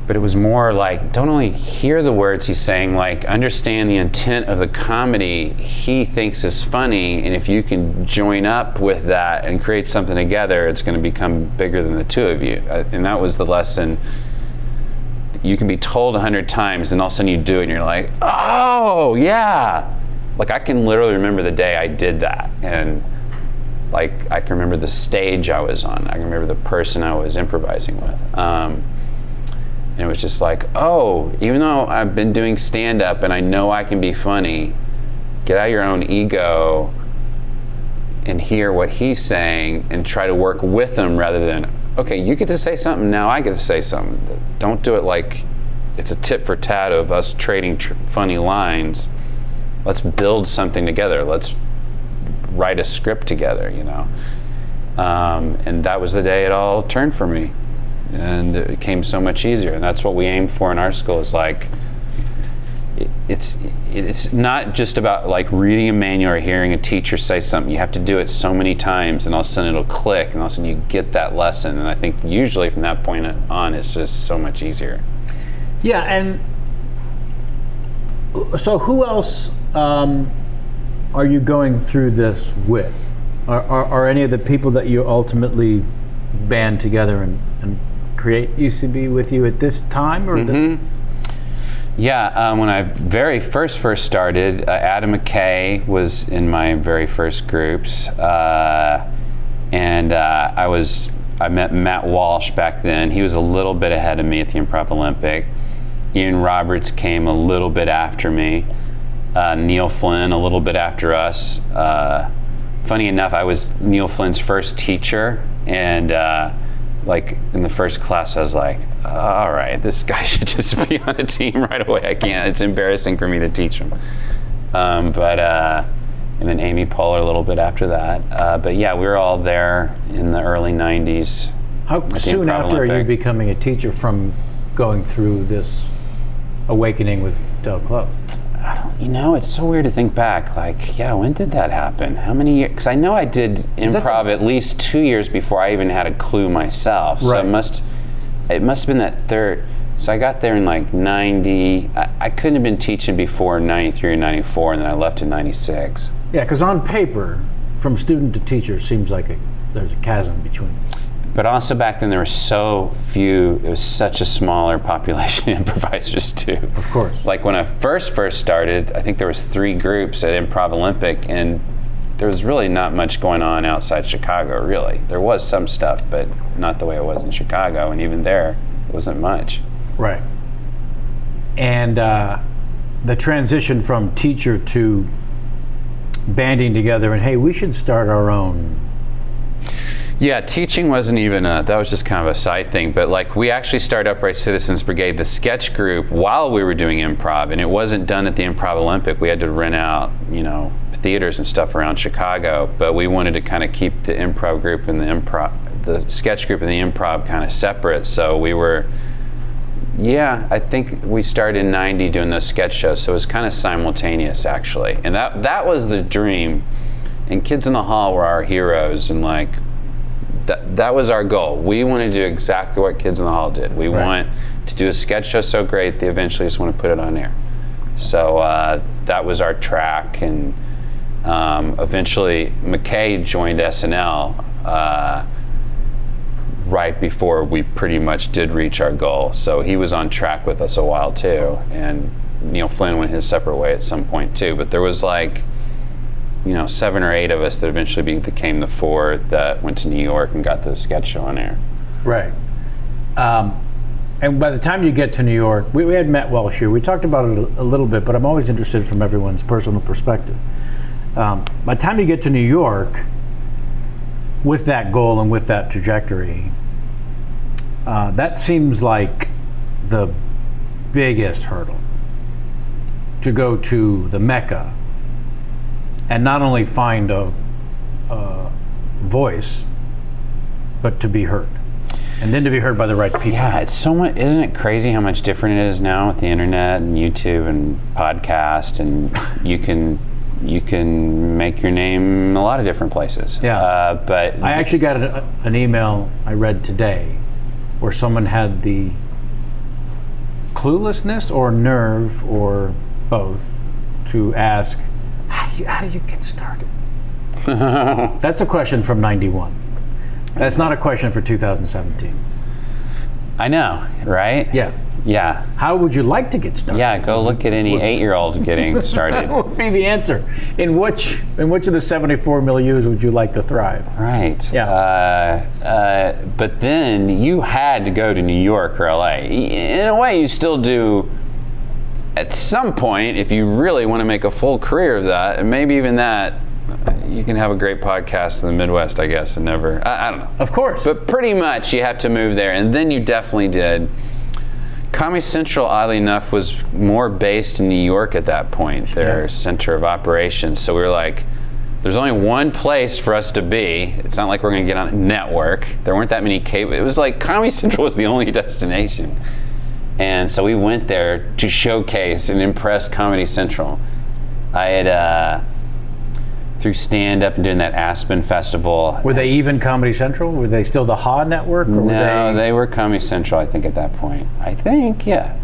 But it was more like, don't only hear the words he's saying, like, understand the intent of the comedy he thinks is funny, and if you can join up with that and create something together, it's going to become bigger than the two of you. And that was the lesson. You can be told 100 times, and all of a sudden you do it, and you're like, oh, yeah. Like, I can literally remember the day I did that, and like, I can remember the stage I was on. I can remember the person I was improvising with. And it was just like, oh, even though I've been doing stand-up and I know I can be funny, get out of your own ego and hear what he's saying and try to work with him, rather than, okay, you get to say something, now I get to say something. Don't do it like it's a tit for tat of us trading funny lines. Let's build something together. Let's write a script together, you know? And that was the day it all turned for me. And it became so much easier, and that's what we aim for in our school. Is like, it's not just about like reading a manual or hearing a teacher say something. You have to do it so many times, and all of a sudden it'll click, and all of a sudden you get that lesson. And I think usually from that point on, it's just so much easier. Yeah, and so who else are you going through this with? Are any of the people that you ultimately band together and create UCB with you at this time? Or Yeah, when I very first started, Adam McKay was in my very first groups, and I met Matt Walsh back then. He was a little bit ahead of me at the Improv Olympic. Ian Roberts came a little bit after me. Neil Flynn a little bit after us. Funny enough, I was Neil Flynn's first teacher, and like in the first class I was like, all right, this guy should just be on a team right away. I can't, it's embarrassing for me to teach him. And then Amy Poehler a little bit after that. But yeah, we were all there in the early 90s. How soon after are you becoming a teacher from going through this awakening with Del Club? It's so weird to think back. Like, yeah, when did that happen? How many years? Because I know I did improv at least 2 years before I even had a clue myself. So right. it must have been that third. So I got there in like 90. I couldn't have been teaching before 93 or 94, and then I left in 96. Yeah, because on paper, from student to teacher, seems like there's a chasm between. But also back then there were so few, it was such a smaller population of improvisers too. Of course. Like when I first started, I think there was 3 groups at Improv Olympic, and there was really not much going on outside Chicago, really. There was some stuff, but not the way it was in Chicago, and even there, it wasn't much. Right. And the transition from teacher to banding together and, hey, we should start our own. Yeah, teaching wasn't even that was just kind of a side thing, but like we actually started Upright Citizens Brigade, the sketch group, while we were doing improv, and it wasn't done at the Improv Olympic. We had to rent out, theaters and stuff around Chicago, but we wanted to kind of keep the improv group and the sketch group and the improv kind of separate. So we were, I think we started in 90 doing those sketch shows, so it was kind of simultaneous actually. And that was the dream. And Kids in the Hall were our heroes, and like that was our goal. We want to do exactly what Kids in the Hall did. We want to do a sketch show so great they eventually just want to put it on air. So that was our track, and eventually McKay joined SNL right before we pretty much did reach our goal. So he was on track with us a while too, and Neil Flynn went his separate way at some point too. But there was like 7 or 8 of us that eventually became the 4 that went to New York and got the sketch show on air. Right. And by the time you get to New York, we had met Welsh here. We talked about it a little bit, but I'm always interested from everyone's personal perspective. By the time you get to New York, with that goal and with that trajectory, that seems like the biggest hurdle, to go to the Mecca and not only find a voice, but to be heard. And then to be heard by the right people. Yeah, it's so much. Isn't it crazy how much different it is now with the internet and YouTube and podcast, and you can make your name in a lot of different places. Yeah. But I actually got an email I read today where someone had the cluelessness or nerve or both to ask, how do you get started? That's a question from 91. That's not a question for 2017. I know, right? Yeah. Yeah. How would you like to get started? Yeah, go look at any 8-year-old getting started. That would be the answer. In which of the 74 milieus would you like to thrive? Right. Yeah. But then you had to go to New York or LA. In a way, you still do at some point, if you really want to make a full career of that, and maybe even that, you can have a great podcast in the Midwest, I guess, and never, I don't know. Of course. But pretty much you have to move there, and then you definitely did. Comedy Central, oddly enough, was more based in New York at that point, their center of operations. So we were like, there's only one place for us to be. It's not like we're going to get on a network. There weren't that many cable. It was like Comedy Central was the only destination. And so we went there to showcase and impress Comedy Central. I had, through stand-up and doing that Aspen Festival. Were they even Comedy Central? Were they still the Ha Network? Or No, they were Comedy Central, I think, at that point. I think, yeah.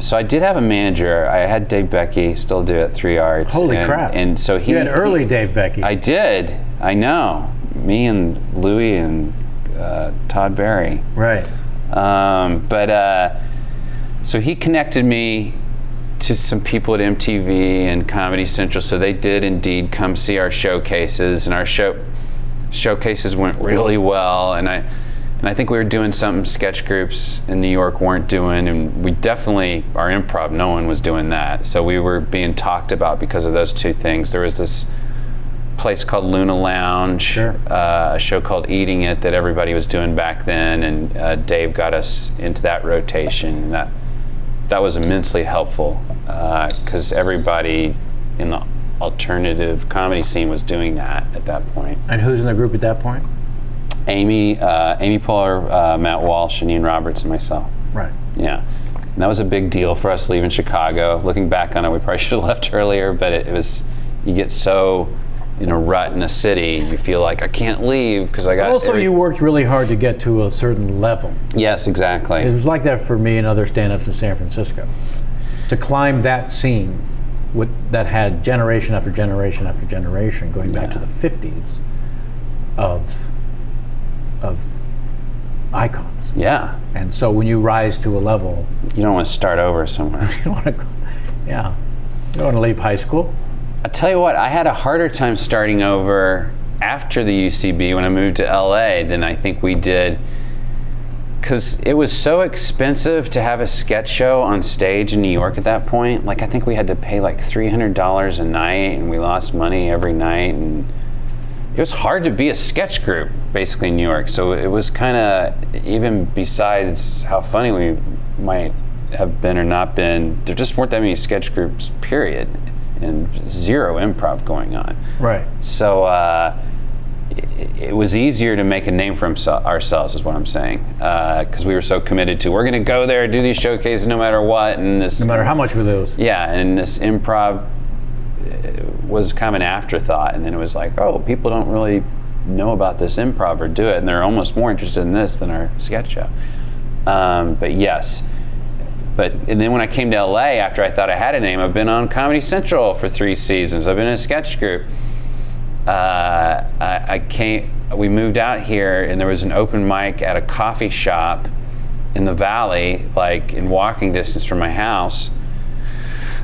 So I did have a manager. I had Dave Becky, still do at 3 Arts. Holy crap. And so You had early Dave Becky. I did. I know. Me and Louie and Todd Barry. Right. So he connected me to some people at MTV and Comedy Central, so they did indeed come see our showcases, and our showcases went really well, and I think we were doing something sketch groups in New York weren't doing, and we definitely, our improv, no one was doing that, so we were being talked about because of those two things. There was this place called Luna Lounge, a show called Eating It that everybody was doing back then, and Dave got us into that rotation, and that that was immensely helpful because everybody in the alternative comedy scene was doing that at that point. And who's in the group at that point? Amy Poehler, Matt Walsh, and Ian Roberts, and myself. Right. Yeah. And that was a big deal for us leaving Chicago. Looking back on it, we probably should have left earlier, but it was, you get so in a rut in a city, you feel like I can't leave because I got. Also, you worked really hard to get to a certain level. Yes, exactly. It was like that for me and other stand-ups in San Francisco. To climb that scene that had generation after generation after generation, going back to the 50s, of icons. Yeah. And so when you rise to a level, you don't want to start over somewhere. You don't want to. Yeah. You don't want to leave high school. I tell you what, I had a harder time starting over after the UCB when I moved to LA than I think we did, because it was so expensive to have a sketch show on stage in New York at that point. Like, I think we had to pay like $300 a night, and we lost money every night, and it was hard to be a sketch group basically in New York. So it was kind of, even besides how funny we might have been or not been, there just weren't that many sketch groups, period. And zero improv going on. Right. So it was easier to make a name for ourselves, is what I'm saying, because we were so committed to, we're going to go there, do these showcases no matter what, and this. No matter how much we lose. Yeah, and this improv was kind of an afterthought, and then it was like, oh, people don't really know about this improv or do it, and they're almost more interested in this than our sketch show. But yes. And then when I came to LA, after I thought I had a name, I've been on Comedy Central for 3 seasons. I've been in a sketch group. We moved out here, and there was an open mic at a coffee shop in the Valley, like in walking distance from my house.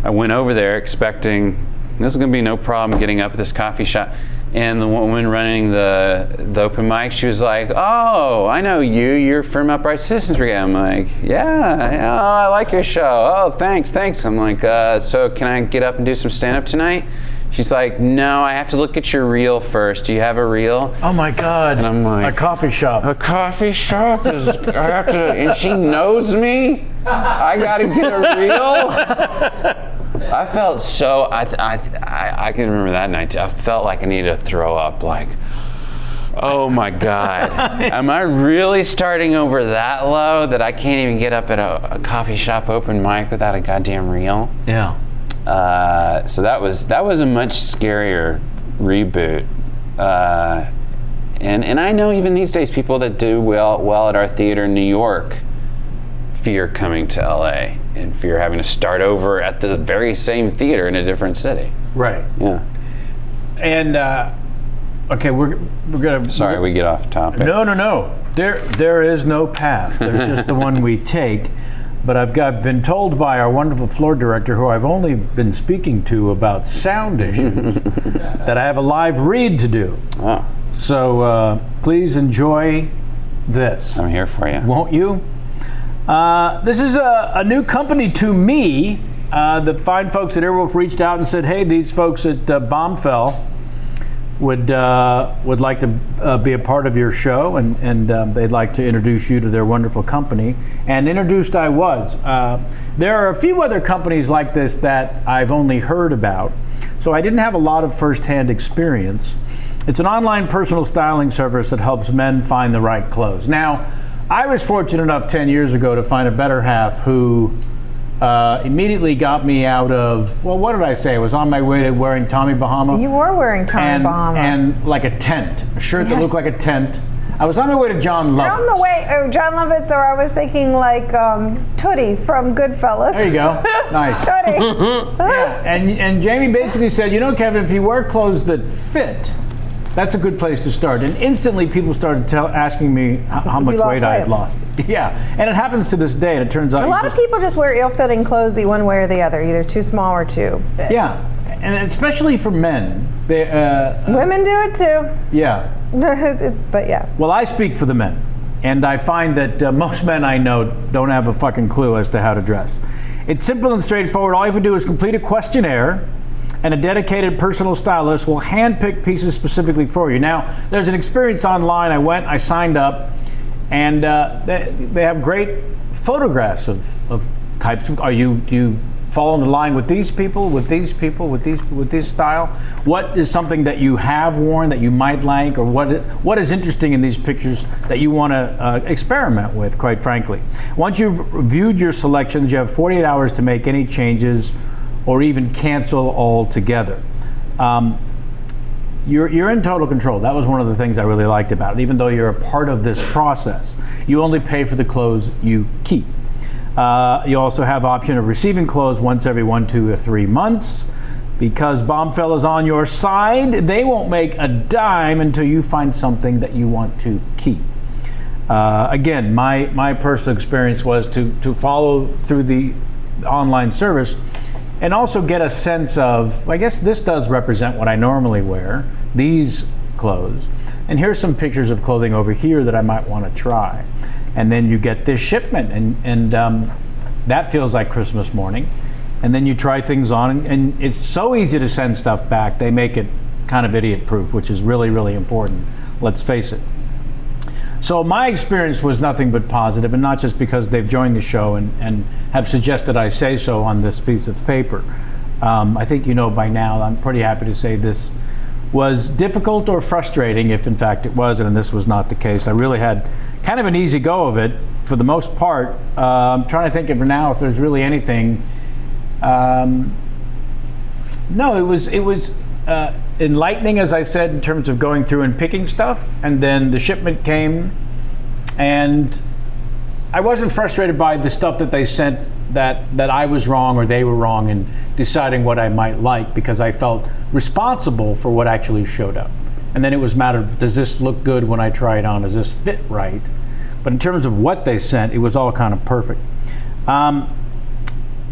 I went over there expecting this is gonna be no problem getting up at this coffee shop. And the woman running the open mic, she was like, oh, I know you. You're from Upright Citizens Brigade. I'm like, yeah, I like your show. Oh, thanks. I'm like, so can I get up and do some stand-up tonight? She's like, no, I have to look at your reel first. Do you have a reel? Oh my God. And I'm like, a coffee shop. A coffee shop? I have to, and she knows me? I gotta get a reel? I felt so, I can remember that night. I felt like I needed to throw up, like, oh my God. Am I really starting over that low that I can't even get up at a coffee shop open mic without a goddamn reel? Yeah. So that was a much scarier reboot. And I know even these days people that do well at our theater in New York fear coming to LA and fear having to start over at the very same theater in a different city. Right. Yeah. And okay, we're gonna. Sorry, we get off topic. No. There is no path. There's just the one we take. But I've been told by our wonderful floor director, who I've only been speaking to about sound issues, that I have a live read to do. Oh. So please enjoy this. I'm here for you. Won't you? This is a new company to me. The fine folks at Earwolf reached out and said, hey, these folks at Bombfell would like to be a part of your show, and they'd like to introduce you to their wonderful company. And introduced I was. There are a few other companies like this that I've only heard about, so I didn't have a lot of first-hand experience. It's an online personal styling service that helps men find the right clothes. Now, I was fortunate enough 10 years ago to find a better half who immediately got me out of, well, what did I say? I was on my way to wearing Tommy Bahama. You were wearing Tommy Bahama. And like a tent, a shirt that looked like a tent. I was on my way to John Lovitz. You're on the way, John Lovitz, or I was thinking like Tootie from Goodfellas. There you go. Nice. Tootie. Yeah. And Jamie basically said, you know, Kevin, if you wear clothes that fit, that's a good place to start. And instantly people started asking me how much weight I had lost. Yeah, and it happens to this day, and it turns out a lot of people just wear ill-fitting clothes one way or the other, either too small or too big. Yeah, and especially for men. Women do it too. Yeah. But yeah. Well, I speak for the men, and I find that most men I know don't have a fucking clue as to how to dress. It's simple and straightforward. All you have to do is complete a questionnaire, and a dedicated personal stylist will handpick pieces specifically for you. Now, there's an experience online. I signed up, and they have great photographs of types of, do you fall in the line with these people, with this style? What is something that you have worn that you might like, or what is interesting in these pictures that you want to experiment with, quite frankly? Once you've viewed your selections, you have 48 hours to make any changes or even cancel altogether. You're in total control. That was one of the things I really liked about it. Even though you're a part of this process, you only pay for the clothes you keep. You also have option of receiving clothes once every 1, 2, or 3 months. Because Bombfell is on your side, they won't make a dime until you find something that you want to keep. Again, my personal experience was to follow through the online service and also get a sense of, I guess this does represent what I normally wear, these clothes. And here's some pictures of clothing over here that I might want to try. And then you get this shipment, and that feels like Christmas morning. And then you try things on, and it's so easy to send stuff back. They make it kind of idiot-proof, which is really, really important. Let's face it. So my experience was nothing but positive, and not just because they've joined the show and have suggested I say so on this piece of paper. I think you know by now, I'm pretty happy to say this was difficult or frustrating, if in fact it was, and this was not the case. I really had kind of an easy go of it for the most part. I'm trying to think of now if there's really anything. No, it was enlightening, as I said, in terms of going through and picking stuff, and then the shipment came, and I wasn't frustrated by the stuff that they sent that I was wrong or they were wrong in deciding what I might like, because I felt responsible for what actually showed up. And then it was a matter of, does this look good when I try it on? Does this fit right? But in terms of what they sent, it was all kind of perfect.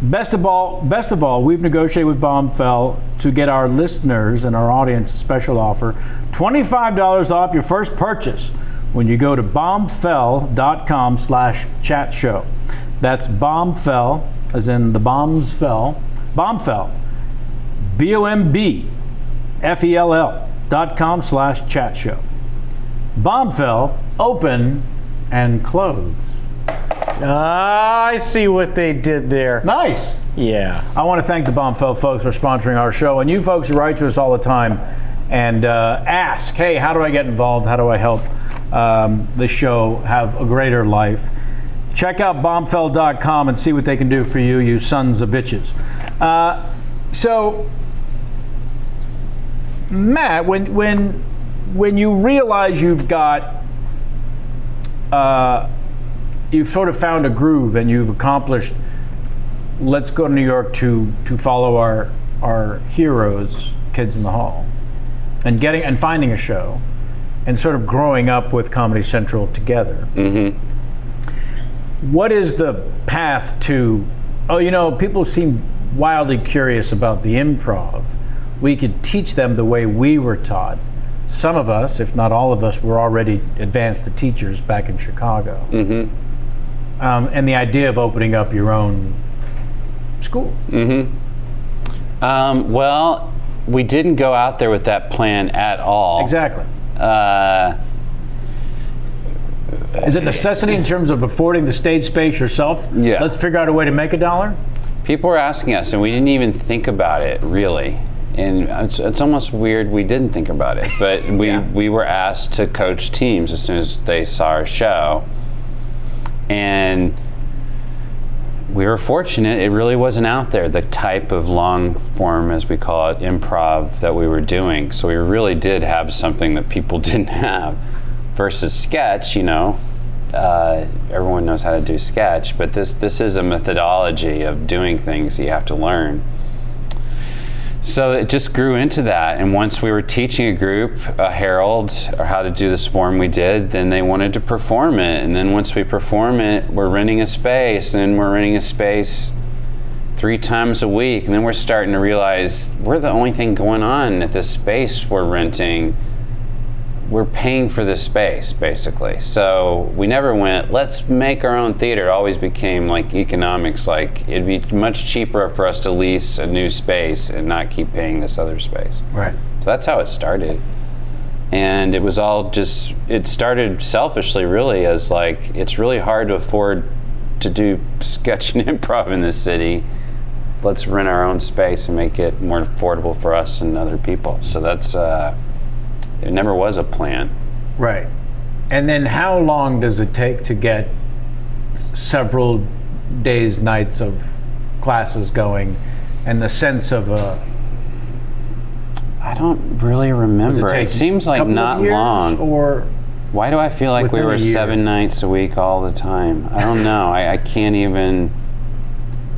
Best of all, we've negotiated with Bombfell to get our listeners and our audience a special offer, $25 off your first purchase when you go to bombfell.com/chatshow. That's Bombfell, as in the bombs fell, Bombfell, BOMBFELL.com/chatshow. Bombfell, open and close. I see what they did there. Nice. Yeah. I want to thank the Bombfell folks for sponsoring our show, and you folks who write to us all the time and ask, hey, how do I get involved? How do I help the show have a greater life? Check out bombfell.com and see what they can do for you, you sons of bitches. So, Matt, when you realize you've got you've sort of found a groove and you've accomplished, let's go to New York to follow our heroes, Kids in the Hall, and finding a show and sort of growing up with Comedy Central together. Mm-hmm. What is the path to, people seem wildly curious about the improv. We could teach them the way we were taught. Some of us, if not all of us, were already advanced teachers back in Chicago. Mm-hmm. And the idea of opening up your own school. Mm-hmm. Well, we didn't go out there with that plan at all. Exactly. Is it necessity in terms of affording the stage space yourself? Yeah. Let's figure out a way to make $1? People were asking us, and we didn't even think about it, really. And it's almost weird we didn't think about it. But we were asked to coach teams as soon as they saw our show. And we were fortunate, it really wasn't out there, the type of long form, as we call it, improv that we were doing. So we really did have something that people didn't have. Versus sketch, everyone knows how to do sketch, but this is a methodology of doing things you have to learn. So it just grew into that, and once we were teaching a group, a herald, or how to do this form we did, then they wanted to perform it, and then once we perform it, we're renting a space, and then we're renting a space 3 times a week, and then we're starting to realize we're the only thing going on at this space we're renting. We're paying for this space, basically. So we never went, let's make our own theater. It always became like economics, like it'd be much cheaper for us to lease a new space and not keep paying this other space. Right. So that's how it started. And it was all just, it started selfishly, really, as like, it's really hard to afford to do sketch and improv in this city. Let's rent our own space and make it more affordable for us and other people. So that's, it never was a plan. Right. And then how long does it take to get several days, nights of classes going, and the sense of I don't really remember. It seems like not long. Or why do I feel like we were 7 nights a week all the time? I don't know. I can't even.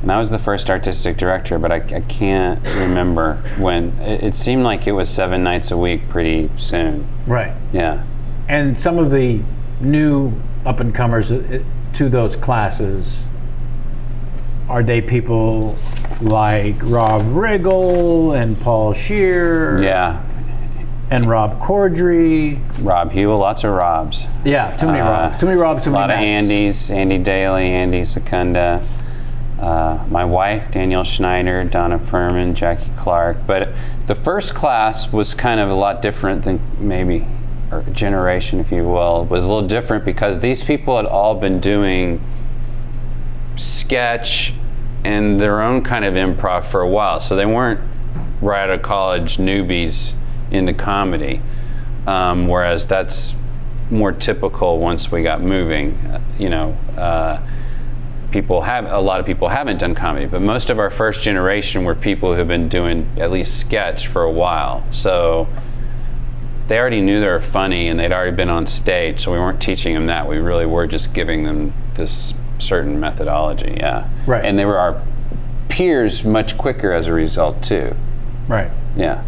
And I was the first artistic director, but I can't remember when. It seemed like it was 7 nights a week pretty soon. Right. Yeah. And some of the new up-and-comers to those classes, are they people like Rob Riggle and Paul Scheer? Yeah. And Rob Corddry? Rob Hewell, lots of Robs. Yeah, too many Robs. Too many Robs, too many A lot of Andys, Andy Daly, Andy Secunda. My wife, Danielle Schneider, Donna Furman, Jackie Clark. But the first class was kind of a lot different than maybe, or generation, if you will. It was a little different because these people had all been doing sketch and their own kind of improv for a while. So they weren't right out of college newbies into comedy. Whereas that's more typical once we got moving. A lot of people haven't done comedy, but most of our first generation were people who've been doing at least sketch for a while. So they already knew they were funny and they'd already been on stage, so we weren't teaching them that. We really were just giving them this certain methodology, yeah. Right. And they were our peers much quicker as a result, too. Right. Yeah.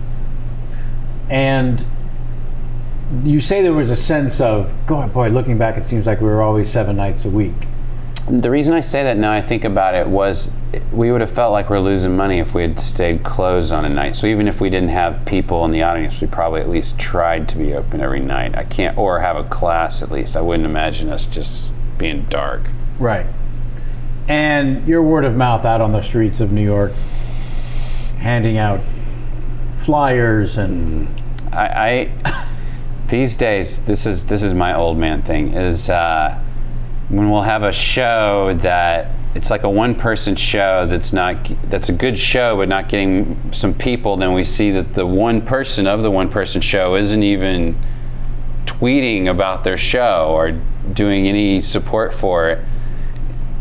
And you say there was a sense of, boy, looking back, it seems like we were always 7 nights a week. The reason I say that now I think about it was we would have felt like we're losing money if we had stayed closed on a night. So even if we didn't have people in the audience, we probably at least tried to be open every night. Or have a class at least. I wouldn't imagine us just being dark. Right. And your word of mouth out on the streets of New York, handing out flyers and... I these days, this is my old man thing, is when we'll have a show that it's like a one-person show that's a good show but not getting some people, then we see that the one person of the one-person show isn't even tweeting about their show or doing any support for it.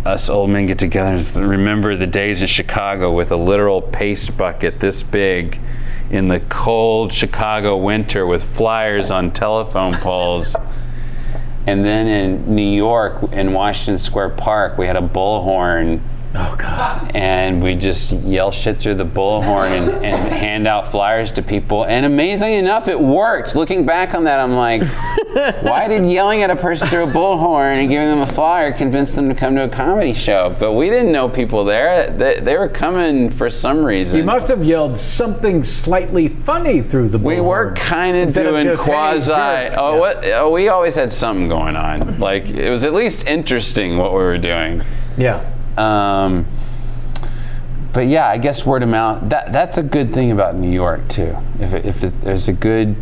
Us old men get together and remember the days in Chicago with a literal paste bucket this big in the cold Chicago winter with flyers on telephone poles. And then in New York, in Washington Square Park, we had a bullhorn. Oh, God. And we just yell shit through the bullhorn and hand out flyers to people. And amazingly enough, it worked. Looking back on that, I'm like, why did yelling at a person through a bullhorn and giving them a flyer convince them to come to a comedy show? But we didn't know people there. They were coming for some reason. You must have yelled something slightly funny through the bullhorn. We were kind of doing quasi. We always had something going on. Like, it was at least interesting what we were doing. Yeah. But yeah, I guess word of mouth, that's a good thing about New York too. If there's a good,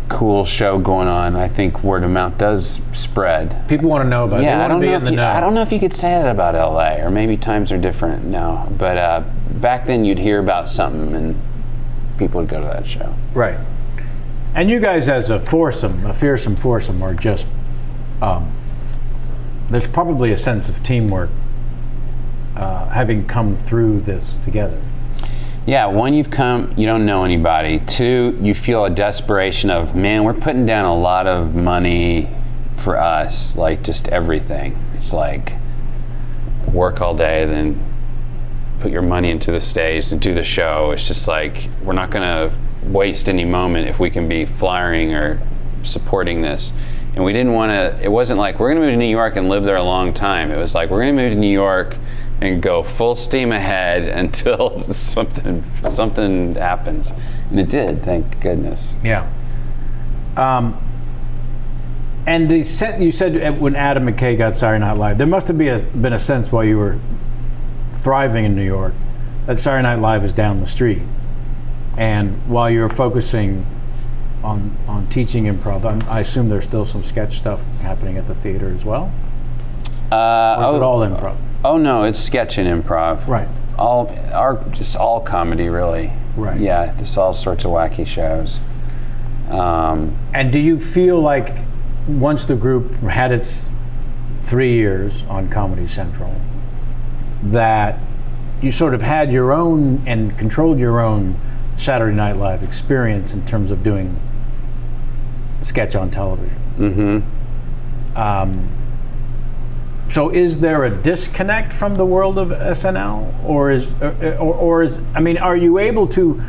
cool show going on, I think word of mouth does spread. People want to know about it. Yeah, I don't know if you could say that about LA, or maybe times are different now. But back then you'd hear about something and people would go to that show. Right. And you guys as a fearsome foursome, are just, there's probably a sense of teamwork having come through this together. Yeah, one, you don't know anybody. Two, you feel a desperation of, man, we're putting down a lot of money for us, like just everything. It's like work all day, then put your money into the stage and do the show. It's just like, we're not gonna waste any moment if we can be flyering or supporting this. And we didn't want to, it wasn't like, we're gonna move to New York and live there a long time. It was like, we're gonna move to New York and go full steam ahead until something happens. And it did, thank goodness. Yeah. And you said when Adam McKay got Saturday Night Live, there must have been a sense while you were thriving in New York that Saturday Night Live is down the street. And while you were focusing on teaching improv, I assume there's still some sketch stuff happening at the theater as well? Or is it all improv? Oh no, it's sketch and improv. Right. Just all comedy, really. Right. Yeah, just all sorts of wacky shows. And do you feel like once the group had its 3 years on Comedy Central, that you sort of had your own and controlled your own Saturday Night Live experience in terms of doing sketch on television? Mm-hmm. So is there a disconnect from the world of SNL, or is I mean, are you able to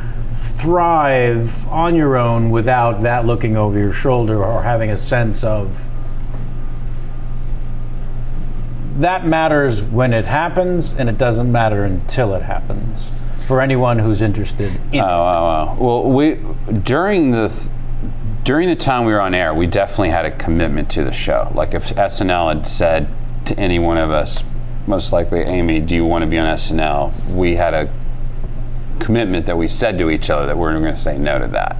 thrive on your own without that looking over your shoulder or having a sense of that matters when it happens and it doesn't matter until it happens for anyone who's interested in it? Well, during the time we were on air, we definitely had a commitment to the show. Like if SNL had said to any one of us, most likely Amy, do you want to be on SNL? We had a commitment that we said to each other that we weren't going to say no to that.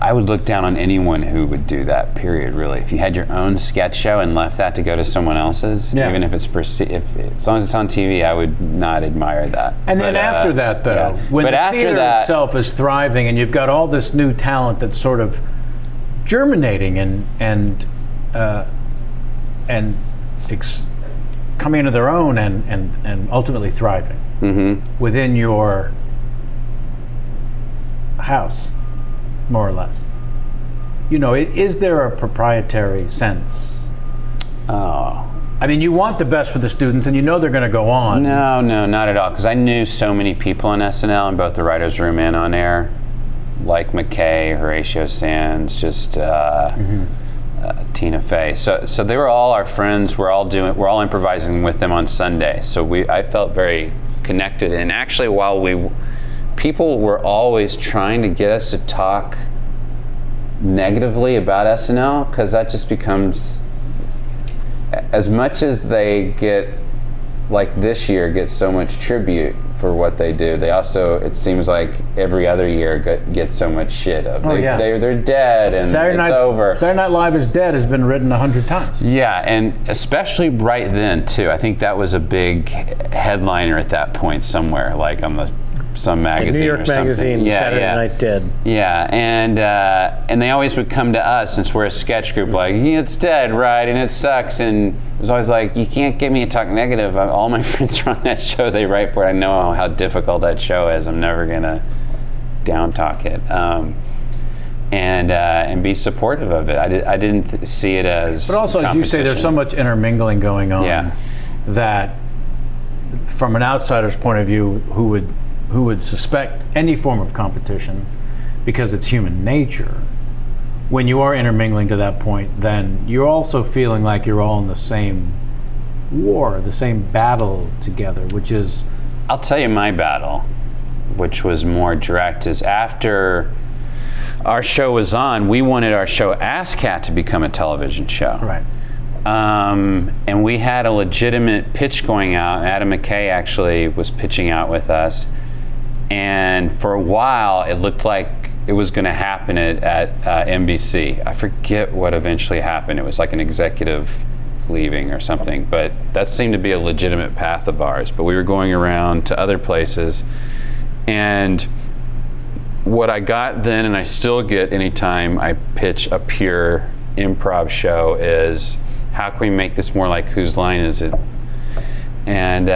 I would look down on anyone who would do that, period, really. If you had your own sketch show and left that to go to someone else's, even if it's as long as it's on TV, I would not admire that. And then after that, though, when the theater itself is thriving and you've got all this new talent that's sort of germinating and coming into their own and ultimately thriving within your house, more or less. You know, is there a proprietary sense? I mean, you want the best for the students, and you know they're going to go on. No, not at all. Because I knew so many people in SNL in both the writers' room and on air, like McKay, Horatio Sands, just Tina Fey. So they were all our friends. We're all improvising with them on Sunday. So I felt very connected. And actually, people were always trying to get us to talk negatively about SNL, because that just becomes, as much as they get, like this year, get so much tribute for what they do, they also, it seems like every other year get so much shit of. They're dead and it's over. Saturday Night Live is dead has been written 100 times. Yeah, and especially right then too. I think that was a big headliner at that point somewhere, like on some magazine, New York or something. Magazine, Saturday Night Dead. Yeah, and they always would come to us, since we're a sketch group, like, it's dead, right, and it sucks, and it was always like, you can't get me to talk negative. All my friends are on that show, they write for it. I know how difficult that show is. I'm never gonna down talk it, and be supportive of it. I didn't see it as. But also, as you say, there's so much intermingling going on that, from an outsider's point of view, who would suspect any form of competition, because it's human nature, when you are intermingling to that point, then you're also feeling like you're all in the same war, the same battle together, which is... I'll tell you my battle, which was more direct, is after our show was on, we wanted our show ASCAT to become a television show. Right. And we had a legitimate pitch going out. Adam McKay actually was pitching out with us. And for a while, it looked like it was going to happen at NBC. I forget what eventually happened. It was like an executive leaving or something, but that seemed to be a legitimate path of ours. But we were going around to other places, and what I got then, and I still get anytime I pitch a pure improv show, is how can we make this more like Whose Line Is It? And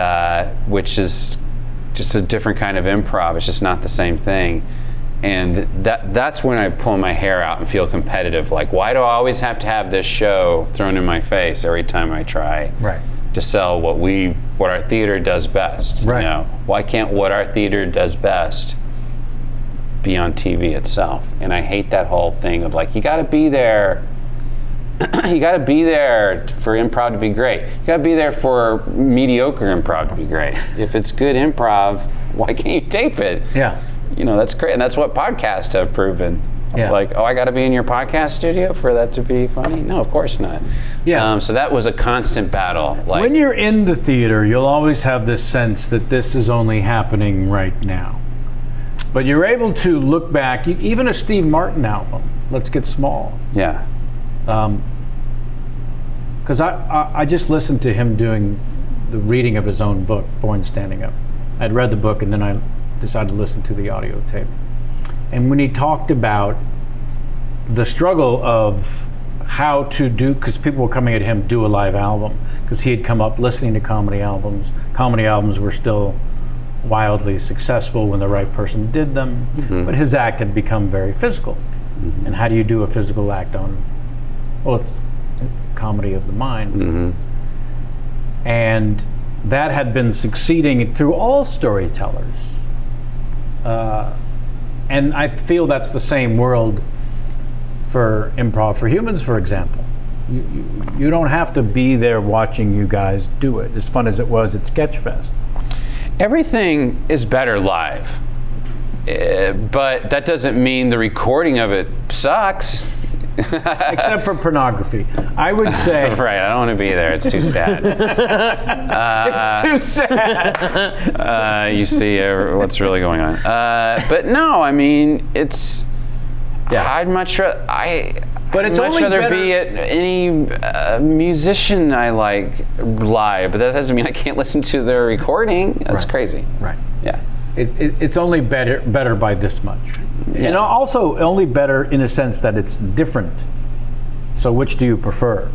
which is just a different kind of improv. It's just not the same thing. And that's when I pull my hair out and feel competitive. Like, why do I always have to have this show thrown in my face every time I try to sell what our theater does best? Right. You know? Why can't what our theater does best be on TV itself? And I hate that whole thing of like, you gotta be there. You gotta be there for improv to be great. You gotta be there for mediocre improv to be great. If it's good improv, why can't you tape it? Yeah. You know, that's great. And that's what podcasts have proven. Yeah. Like, oh, I gotta be in your podcast studio for that to be funny? No, of course not. Yeah. So that was a constant battle. Like, when you're in the theater, you'll always have this sense that this is only happening right now. But you're able to look back, even a Steve Martin album, Let's Get Small. Yeah. because I just listened to him doing the reading of his own book, Born Standing Up. I'd read the book and then I decided to listen to the audio tape. And when he talked about the struggle of how to do, because people were coming at him, do a live album, because he had come up listening to comedy albums. Comedy albums were still wildly successful when the right person did them, but his act had become very physical. And how do you do a physical act on, well, it's comedy of the mind. And that had been succeeding through all storytellers. And I feel that's the same world for Improv for Humans, for example. You don't have to be there watching you guys do it, as fun as it was at Sketchfest. Everything is better live, but that doesn't mean the recording of it sucks. Except for pornography. I would say... Right, I don't want to be there. It's too sad. It's too sad. You see what's really going on. But no, I mean, it's... Yeah. I'd much rather... But it's I'd much rather be at any musician I like live, but that doesn't mean I can't listen to their recording. That's crazy. Right. Yeah. It's only better by this much. Yeah. And also only better in a sense that it's different. So which do you prefer?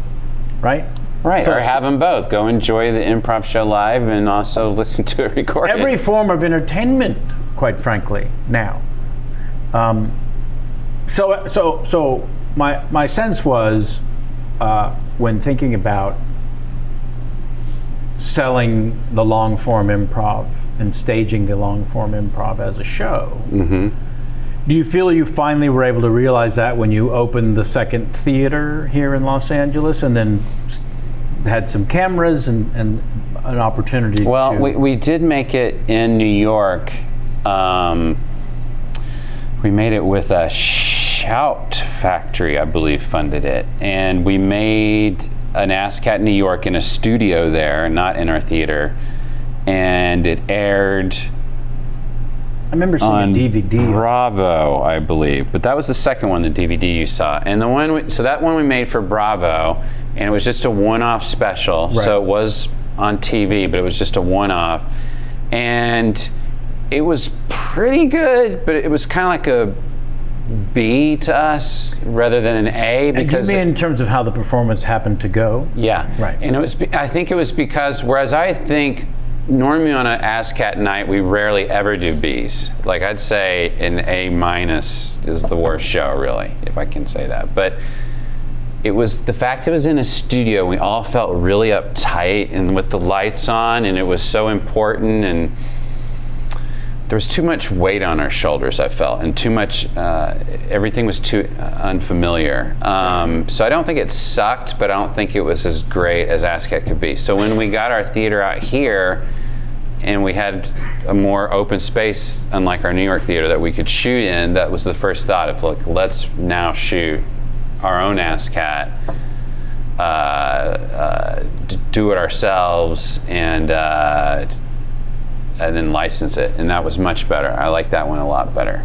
Right? Right, So or have them both. Go enjoy the improv show live and also listen to it recorded. every form of entertainment, quite frankly, now. So my sense was, when thinking about selling the long form improv and staging the long form improv as a show, do you feel you finally were able to realize that when you opened the second theater here in Los Angeles and then had some cameras and an opportunity Well, to... we did make it in New York. We made it with a Shout Factory, I believe, funded it. And we made an ASCAT in New York in a studio there, not in our theater. And it aired I remember seeing on a DVD. Bravo, I believe. But that was the second one, the DVD you saw. And the one, so that one we made for Bravo, and it was just a one-off special. Right. So it was on TV, but it was just a one-off. And it was pretty good, but it was kind of like a B to us rather than an A, because you mean in terms of how the performance happened to go? yeah, Right. And it was, I think it was because, whereas I think normally on an ASCAT night we rarely ever do B's. Like I'd say an A minus is the worst show, really, if I can say that. But it was the fact it was in a studio. We all felt really uptight and with the lights on, and it was so important, and there was too much weight on our shoulders, I felt, and too much, everything was too unfamiliar. So I don't think it sucked, but I don't think it was as great as ASCAT could be. So when we got our theater out here, and we had a more open space, unlike our New York theater, that we could shoot in, that was the first thought of, like, let's now shoot our own ASCAT, do it ourselves, and then license it, and that was much better. I like that one a lot better.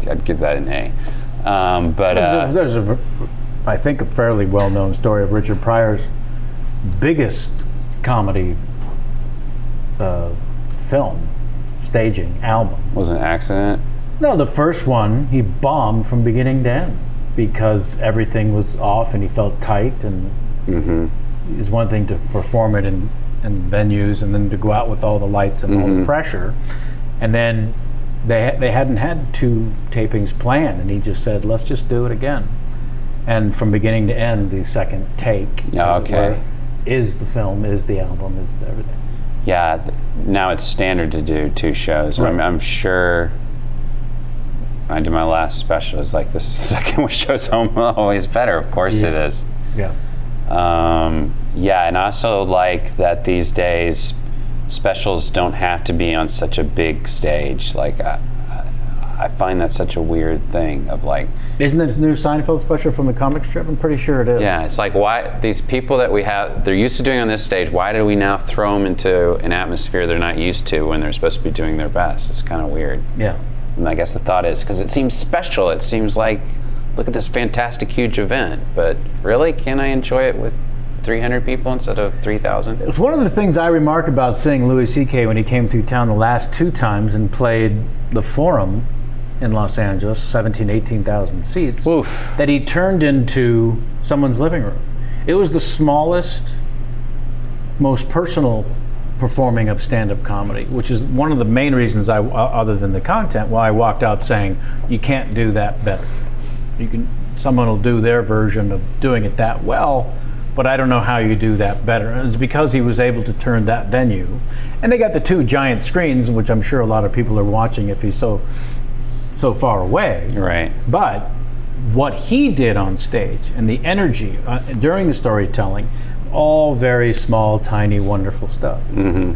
I'd give that an A. There's I think, a fairly well-known story of Richard Pryor's biggest comedy film, staging, album. Was it an accident? No, the first one, he bombed from beginning to end because everything was off and he felt tight, and it was one thing to perform it in venues and then to go out with all the lights and all the pressure, and then they hadn't had 2 tapings planned, and he just said, let's just do it again. And from beginning to end, the second take is the film, is the album, is everything. Yeah, now it's standard to do 2 shows. Right. I'm sure I did my last special. It's like the second show's always better. Of course it is. Yeah. Yeah, and I also like that these days specials don't have to be on such a big stage. Like, I find that such a weird thing of, like... Isn't it a new Seinfeld special from the comic strip? I'm pretty sure it is. Yeah, it's like, why these people that we have, they're used to doing on this stage, why do we now throw them into an atmosphere they're not used to when they're supposed to be doing their best? It's kind of weird. Yeah. And I guess the thought is, because it seems special, it seems like look at this fantastic, huge event. But really, can I enjoy it with 300 people instead of 3,000? It's one of the things I remarked about seeing Louis C.K. when he came through town the last 2 times and played the Forum in Los Angeles, 18,000 seats, Oof. that he turned into someone's living room. It was the smallest, most personal performing of stand-up comedy, which is one of the main reasons other than the content, why I walked out saying, you can't do that better. Someone will do their version of doing it that well, but I don't know how you do that better. And it's because he was able to turn that venue. And they got the 2 giant screens, which I'm sure a lot of people are watching if he's so far away. Right. But what he did on stage and the energy during the storytelling, all very small, tiny, wonderful stuff. Mm-hmm.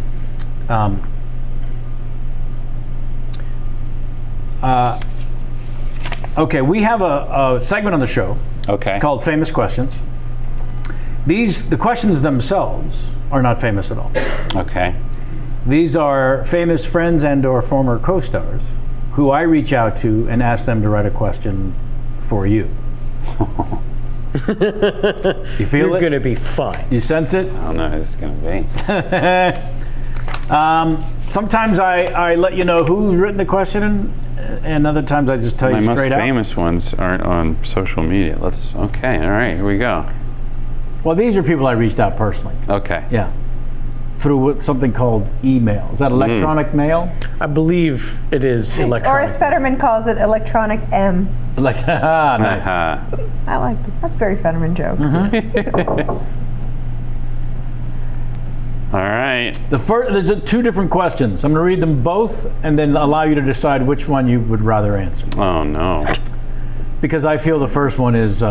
Okay, we have a segment on the show called Famous Questions. The questions themselves are not famous at all. Okay. These are famous friends and or former co-stars who I reach out to and ask them to write a question for you. You feel You're it? going to be fine. You sense it? I don't know who this is going to be. Sometimes I let you know who's written the question, and other times I just tell My you most straight out. famous ones aren't on social media. Okay, all right, here we go. Well, these are people I reached out personally. Okay. Yeah. Through something called email. Is that electronic mail? I believe it is Or electronic. as Fetterman calls it, electronic M. Nice. Uh-huh. I like it. That's a very Fetterman joke. All right. There's 2 different questions. I'm going to read them both and then allow you to decide which one you would rather answer. Oh, no. Because I feel the first one is,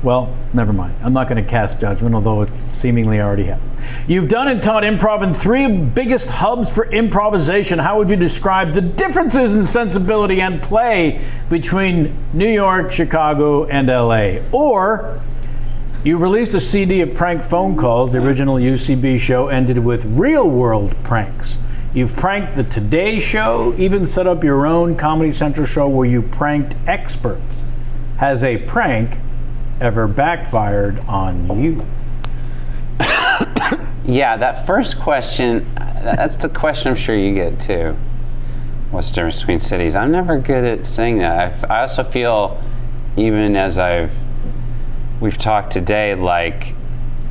well, never mind. I'm not going to cast judgment, although it seemingly already happened. You've done and taught improv in 3 biggest hubs for improvisation. How would you describe the differences in sensibility and play between New York, Chicago, and LA? Or you've released a CD of prank phone calls. The original UCB show ended with real-world pranks. You've pranked the Today Show, even set up your own Comedy Central show where you pranked experts. Has a prank ever backfired on you? Yeah, that first question, that's the question I'm sure you get too. What's the difference between cities? I'm never good at saying that. I also feel, even as we've talked today, like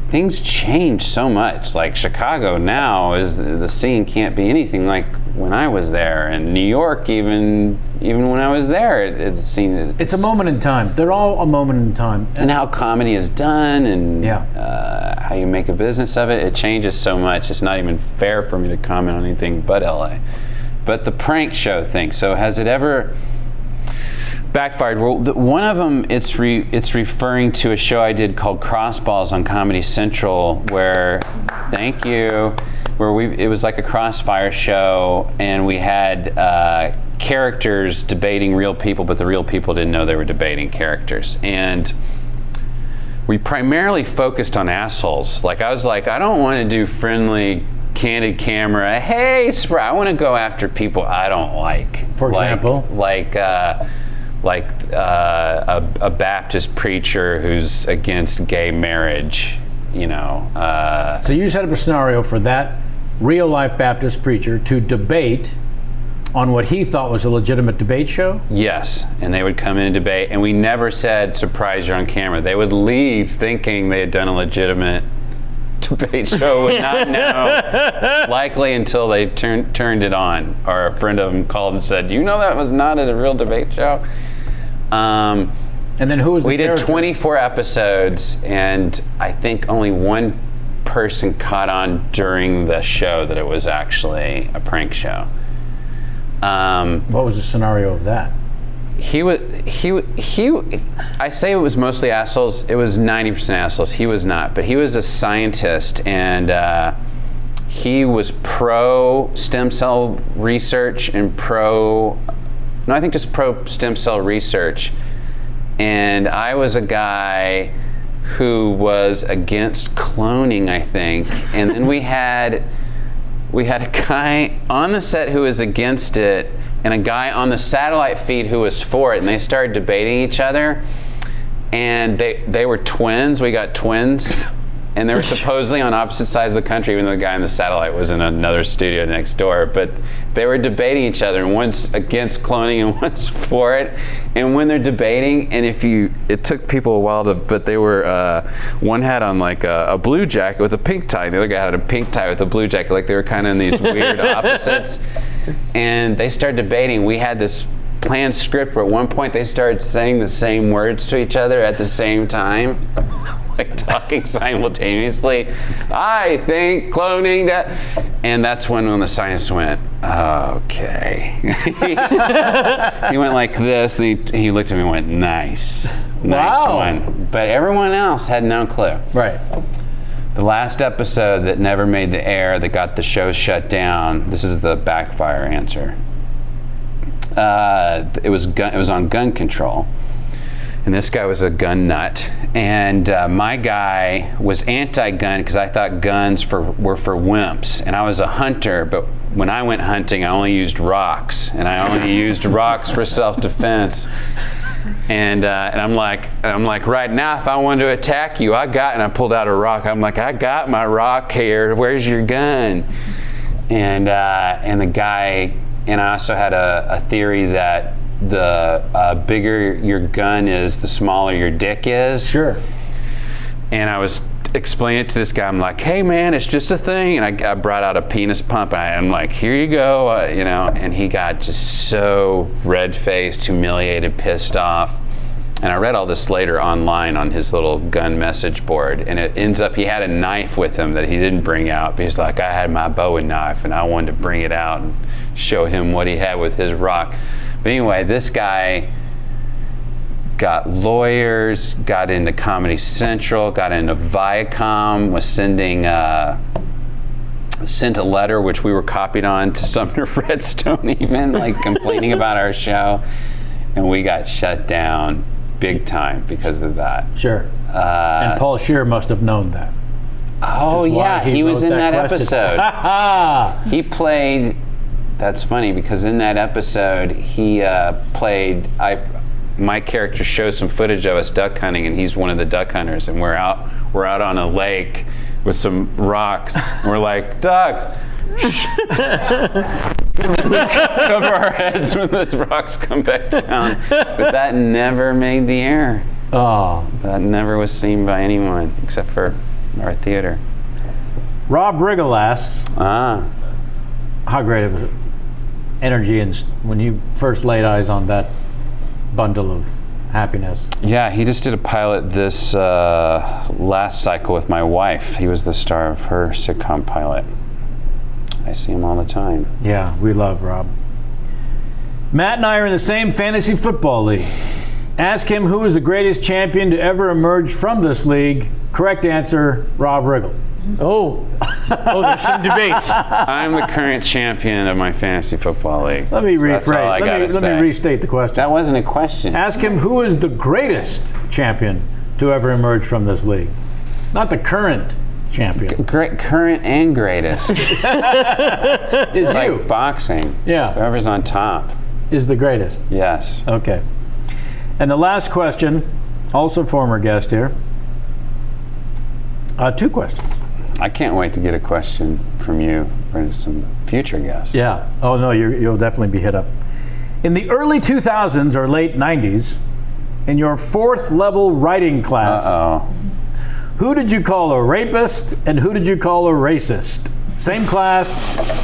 things change so much. Like Chicago now the scene can't be anything like when I was there, and New York even when I was there, it's a moment in time. They're all a moment in time. And how comedy is done, and how you make a business of it, it changes so much. It's not even fair for me to comment on anything but LA. But the prank show thing. So has it ever backfired? Well, one of them, it's referring to a show I did called Crossballs on Comedy Central, where, thank you, where it was like a crossfire show, and we had characters debating real people, but the real people didn't know they were debating characters. And we primarily focused on assholes. Like, I was like, I don't want to do friendly, candid camera, hey, I want to go after people I don't like. For example? Like a Baptist preacher who's against gay marriage, you know. So you set up a scenario for that real-life Baptist preacher to debate on what he thought was a legitimate debate show? Yes, and they would come in and debate, and we never said, surprise, you're on camera. They would leave thinking they had done a legitimate debate show, would not know, likely until they turned it on, or a friend of them called and said, you know that was not a real debate show? And then who was the We did character? 24 episodes, and I think only one person caught on during the show that it was actually a prank show. What was the scenario of that? I say it was mostly assholes. It was 90% assholes. He was not, but he was a scientist, and he was pro stem cell research and pro stem cell research. And I was a guy who was against cloning, I think. And then we had a guy on the set who was against it, and a guy on the satellite feed who was for it, and they started debating each other. And they were twins. We got twins. And they were supposedly on opposite sides of the country, even though the guy in the satellite was in another studio next door. But they were debating each other, and one's against cloning and one's for it. And when they're debating, and it took people a while but they were, one had on like a blue jacket with a pink tie, and the other guy had a pink tie with a blue jacket, like they were kind of in these weird opposites. And they started debating. We had this planned script where at one point they started saying the same words to each other at the same time. Like talking simultaneously. I think cloning that, and that's when the scientist went, okay. He went like this, and he looked at me and went, nice one. But everyone else had no clue. Right. The last episode that never made the air, that got the show shut down. This is the backfire answer. It was on gun control. And this guy was a gun nut, and my guy was anti-gun because I thought guns were for wimps, and I was a hunter, but when I went hunting I only used rocks, and I only used rocks for self-defense. And I'm like right now if I wanted to attack you, and I pulled out a rock. I'm like, I got my rock here, where's your gun? And the guy, and I also had a theory that the bigger your gun is, the smaller your dick is. Sure. And I was explaining it to this guy. I'm like, hey man, it's just a thing. And I brought out a penis pump. I'm like, here you go, and he got just so red-faced, humiliated, pissed off. And I read all this later online on his little gun message board, and it ends up he had a knife with him that he didn't bring out. But he's like, I had my Bowie knife, and I wanted to bring it out and show him what he had with his rock. But anyway, this guy got lawyers, got into Comedy Central, got into Viacom, was sent a letter which we were copied on to Sumner Redstone even, like complaining about our show. And we got shut down big time because of that. Sure. And Paul Scheer must have known that. Oh yeah, he was in that episode. He played, that's funny because in that episode he played, my character shows some footage of us duck hunting, and he's one of the duck hunters, and we're out on a lake with some rocks, and we're like, ducks, cover our heads when the rocks come back down. But that never made the air. Oh. That never was seen by anyone except for our theater. Rob Riggle asks, how great of an energy and when you first laid eyes on that bundle of happiness. Yeah, he just did a pilot this last cycle with my wife. He was the star of her sitcom pilot. I see him all the time. Yeah, we love Rob. Matt and I are in the same fantasy football league. Ask him who is the greatest champion to ever emerge from this league. Correct answer, Rob Riggle. Oh, there's some debates. I'm the current champion of my fantasy football league. Let me rephrase. Let me restate the question. That wasn't a question. Ask him who is the greatest champion to ever emerge from this league. Not the current champion. Current and greatest. Is like you. Boxing. Yeah. Whoever's on top. Is the greatest. Yes. Okay. And the last question, also former guest here. 2 questions. I can't wait to get a question from you for some future guests. Yeah. Oh, no, you'll definitely be hit up. In the early 2000s or late 90s, in your 4th level writing class, who did you call a rapist and who did you call a racist? Same class,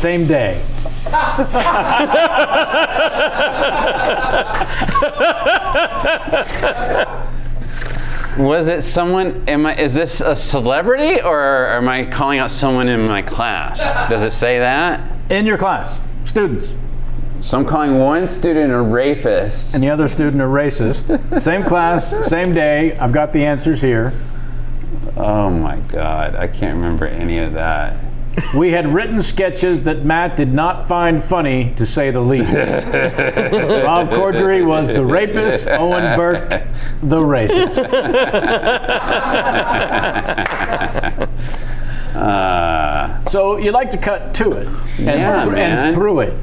same day. Was it someone, is this a celebrity or am I calling out someone in my class? Does it say that? In your class, students. So I'm calling one student a rapist. And the other student a racist. Same class, same day. I've got the answers here. Oh my God, I can't remember any of that. We had written sketches that Matt did not find funny, to say the least. Rob Corddry was the rapist, Owen Burke, the racist. So you like to cut to it and through it.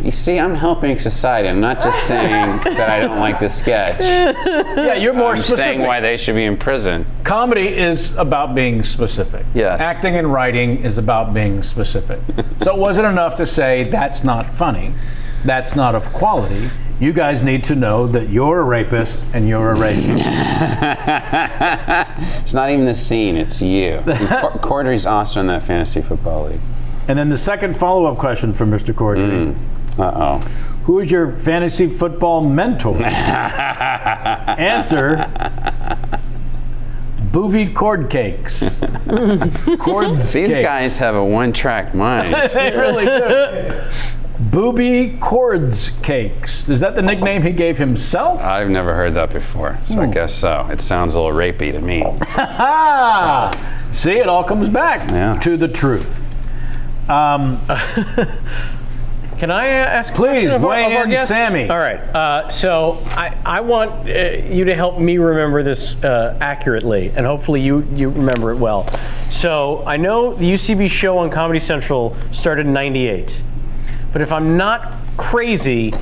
You see, I'm helping society. I'm not just saying that I don't like the sketch. Yeah, you're more I'm specific. saying why they should be in prison. Comedy is about being specific. Yes. Acting and writing is about being specific. So it wasn't enough to say that's not funny, that's not of quality. You guys need to know that you're a rapist and you're a racist. It's not even the scene, it's you. Corddry's also in that fantasy football league. And then the second follow-up question from Mr. Corddry. Uh-oh. Who is your fantasy football mentor? Answer, Booby Cord Cakes. Cords These Cakes. guys have a one-track mind. They really do. Booby Cords Cakes. Is that the nickname he gave himself? I've never heard that before, so I guess so. It sounds a little rapey to me. See, it all comes back to the truth. Can I ask a Please, question of weigh our in, guest? Sammy. All right. So I want you to help me remember this accurately, and hopefully you remember it well. So I know the UCB show on Comedy Central started in '98, but if I'm not crazy,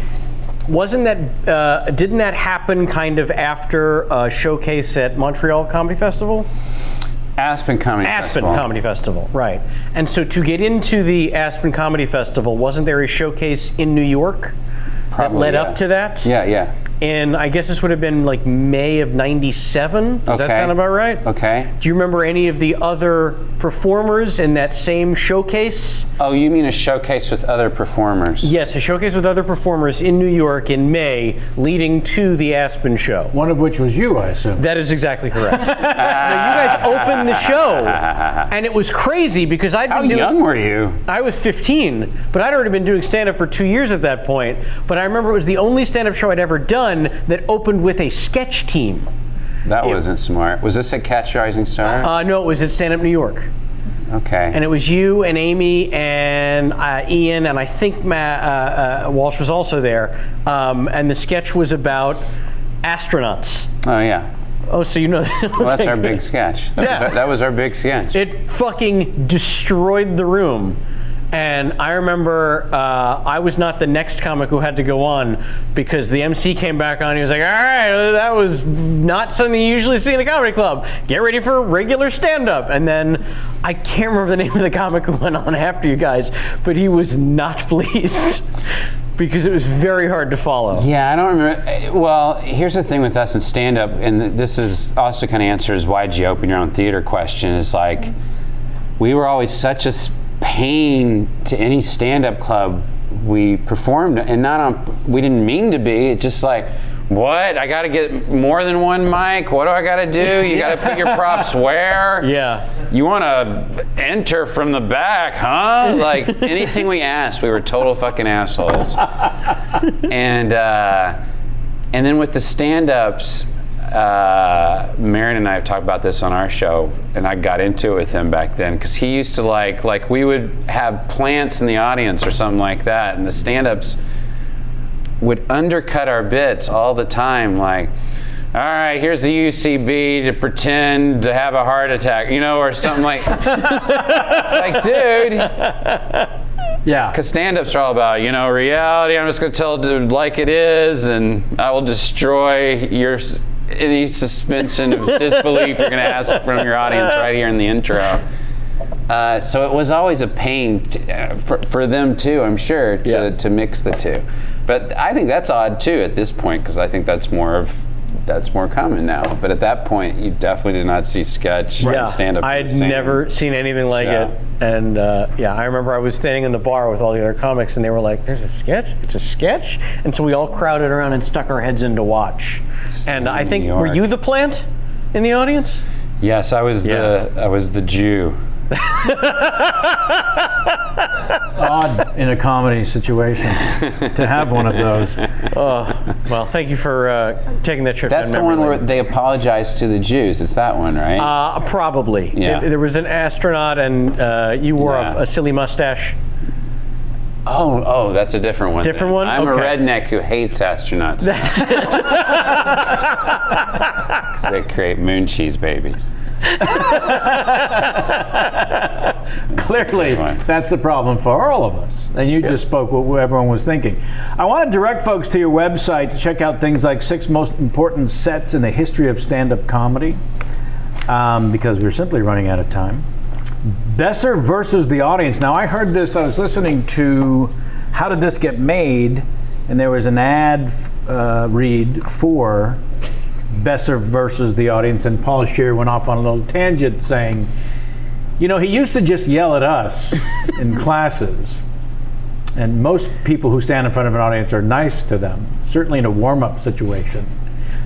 didn't that happen kind of after a showcase at Montreal Comedy Festival? Aspen Comedy Festival. Comedy Festival, right. And so to get into the Aspen Comedy Festival, wasn't there a showcase in New York Probably, that led up to that? Yeah. And I guess this would have been like May of '97. Does that sound about right? Okay. Do you remember any of the other performers in that same showcase? Oh, you mean a showcase with other performers? Yes, a showcase with other performers in New York in May, leading to the Aspen show. One of which was you, I assume. That is exactly correct. Now, you guys opened the show, and it was crazy because I'd been doing... How young were you? I was 15, but I'd already been doing stand-up for 2 years at that point. But I remember it was the only stand-up show I'd ever done that opened with a sketch team. That wasn't smart. Was this at Catch Your Rising Star? No, it was at Stand Up New York. Okay. And it was you and Amy and Ian, and I think Matt Walsh was also there. And the sketch was about astronauts. Oh, yeah. Oh, so you know. Well, that's our big sketch. That was our big sketch. It fucking destroyed the room. And I remember I was not the next comic who had to go on because the MC came back on. He was like, all right, that was not something you usually see in a comedy club. Get ready for regular stand-up. And then I can't remember the name of the comic who went on after you guys, but he was not pleased because it was very hard to follow. Yeah, I don't remember. Well, here's the thing with us in stand-up, and this is also kind of answers why'd you open your own theater question, is like, we were always such a pain to any stand-up club we performed, and we didn't mean to be. It just like, what? I got to get more than one mic? What do I got to do? You got to put your props where? Yeah. You want to enter from the back, huh? Like anything we asked, we were total fucking assholes. And then with the stand-ups, Marin and I have talked about this on our show, and I got into it with him back then because he used to like we would have plants in the audience or something like that, and the stand-ups would undercut our bits all the time, like, all right, here's the UCB to pretend to have a heart attack, or something like. Like, dude. Yeah. Because stand-ups are all about, reality. I'm just going to tell it like it is, and I will destroy any suspension of disbelief you're going to ask from your audience right here in the intro. So it was always a pain for them too, I'm sure, to mix the two. But I think that's odd too at this point, because I think that's more common now. But at that point, you definitely did not see sketch and stand-up. I had never seen anything like it. And I remember I was standing in the bar with all the other comics, and they were like, "There's a sketch? It's a sketch?" And so we all crowded around and stuck our heads in to watch. And I think, were you the plant in the audience? Yes, I was the Jew. Odd in a comedy situation to have one of those. Well, thank you for taking that trip. That's the one where they apologized to the Jews. It's that one, right? Probably. Yeah. There was an astronaut, and you wore a silly mustache. Oh, that's a different one. Different one? I'm a Okay. redneck who hates astronauts. Because they create moon cheese babies. Clearly, that's the problem for all of us. And you just spoke what everyone was thinking. I want to direct folks to your website to check out things like 6 most important sets in the history of stand-up comedy, because we're simply running out of time. Besser versus the audience. Now, I heard this, I was listening to How Did This Get Made? And there was an ad read for Besser versus the audience, and Paul Scheer went off on a little tangent saying, you know, he used to just yell at us in classes, and most people who stand in front of an audience are nice to them, certainly in a warm-up situation.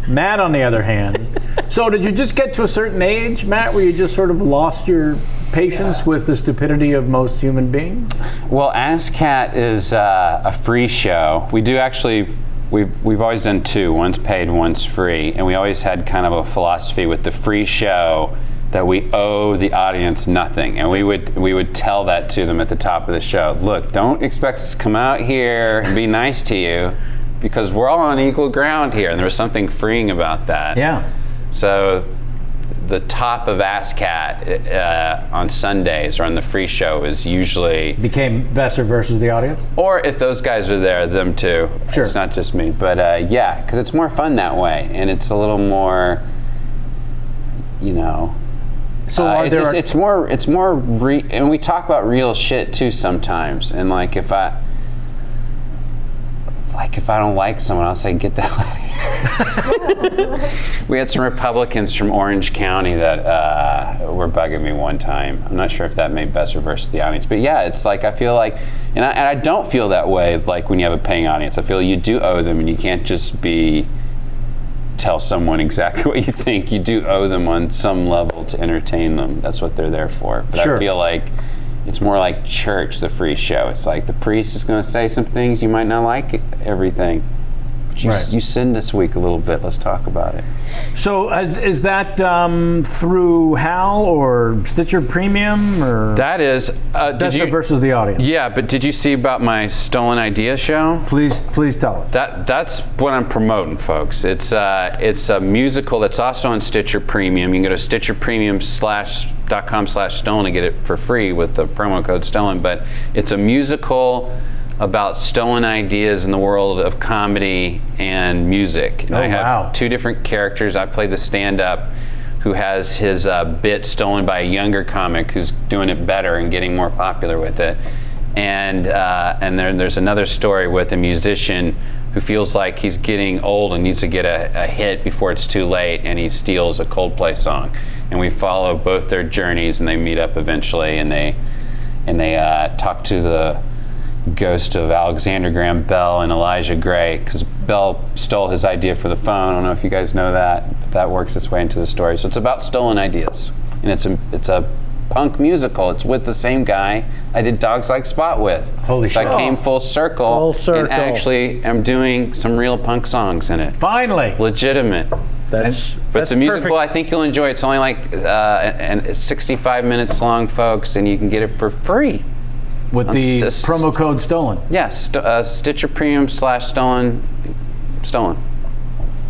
Matt, on the other hand, so did you just get to a certain age, Matt, where you just sort of lost your patience with the stupidity of most human beings? Well, ASCAT is a free show. We do actually, we've always done 2, one's paid, one's free, and we always had kind of a philosophy with the free show that we owe the audience nothing, and we would tell that to them at the top of the show. Look, don't expect us to come out here and be nice to you, because we're all on equal ground here, and there was something freeing about that. Yeah. So the top of ASCAT on Sundays or on the free show is usually... Became Besser versus the audience? Or if those guys are there, them too. Sure. It's not just me. But yeah, because it's more fun that way, and it's a little more, you know... So it's more and we talk about real shit too sometimes, and like if I don't like someone, I'll say, get the hell out of here. We had some Republicans from Orange County that were bugging me one time. I'm not sure if that made Besser versus the audience, but yeah, it's like I feel like, and I don't feel that way like when you have a paying audience. I feel you do owe them, and you can't just tell someone exactly what you think. You do owe them on some level to entertain them. That's what they're there for. But sure. I feel like it's more like church, the free show. It's like the priest is going to say some things, you might not like everything. But you sinned this week a little bit. Let's talk about it. So is that through HAL or Stitcher Premium, or that is Besser versus the audience? Yeah, but did you see about my Stolen Idea show? Please tell us. That's what I'm promoting, folks. It's a musical that's also on Stitcher Premium. You can go to stitcherpremium.com/stolen to get it for free with the promo code stolen. But it's a musical about stolen ideas in the world of comedy and music. And I have 2 different characters. I play the stand-up who has his bit stolen by a younger comic who's doing it better and getting more popular with it. And then there's another story with a musician who feels like he's getting old and needs to get a hit before it's too late, and he steals a Coldplay song. And we follow both their journeys, and they meet up eventually, and they talk to the ghost of Alexander Graham Bell and Elijah Gray, because Bell stole his idea for the phone. I don't know if you guys know that, but that works its way into the story. So it's about stolen ideas, and it's a punk musical. It's with the same guy I did Dogs Like Spot with. Holy so shit. I came full circle, and actually am doing some real punk songs in it. Finally. Legitimate. But it's a musical I think you'll enjoy. It's only like 65 minutes long, folks, and you can get it for free. With the promo code stolen. Yes, Stitcher Premium/stolen.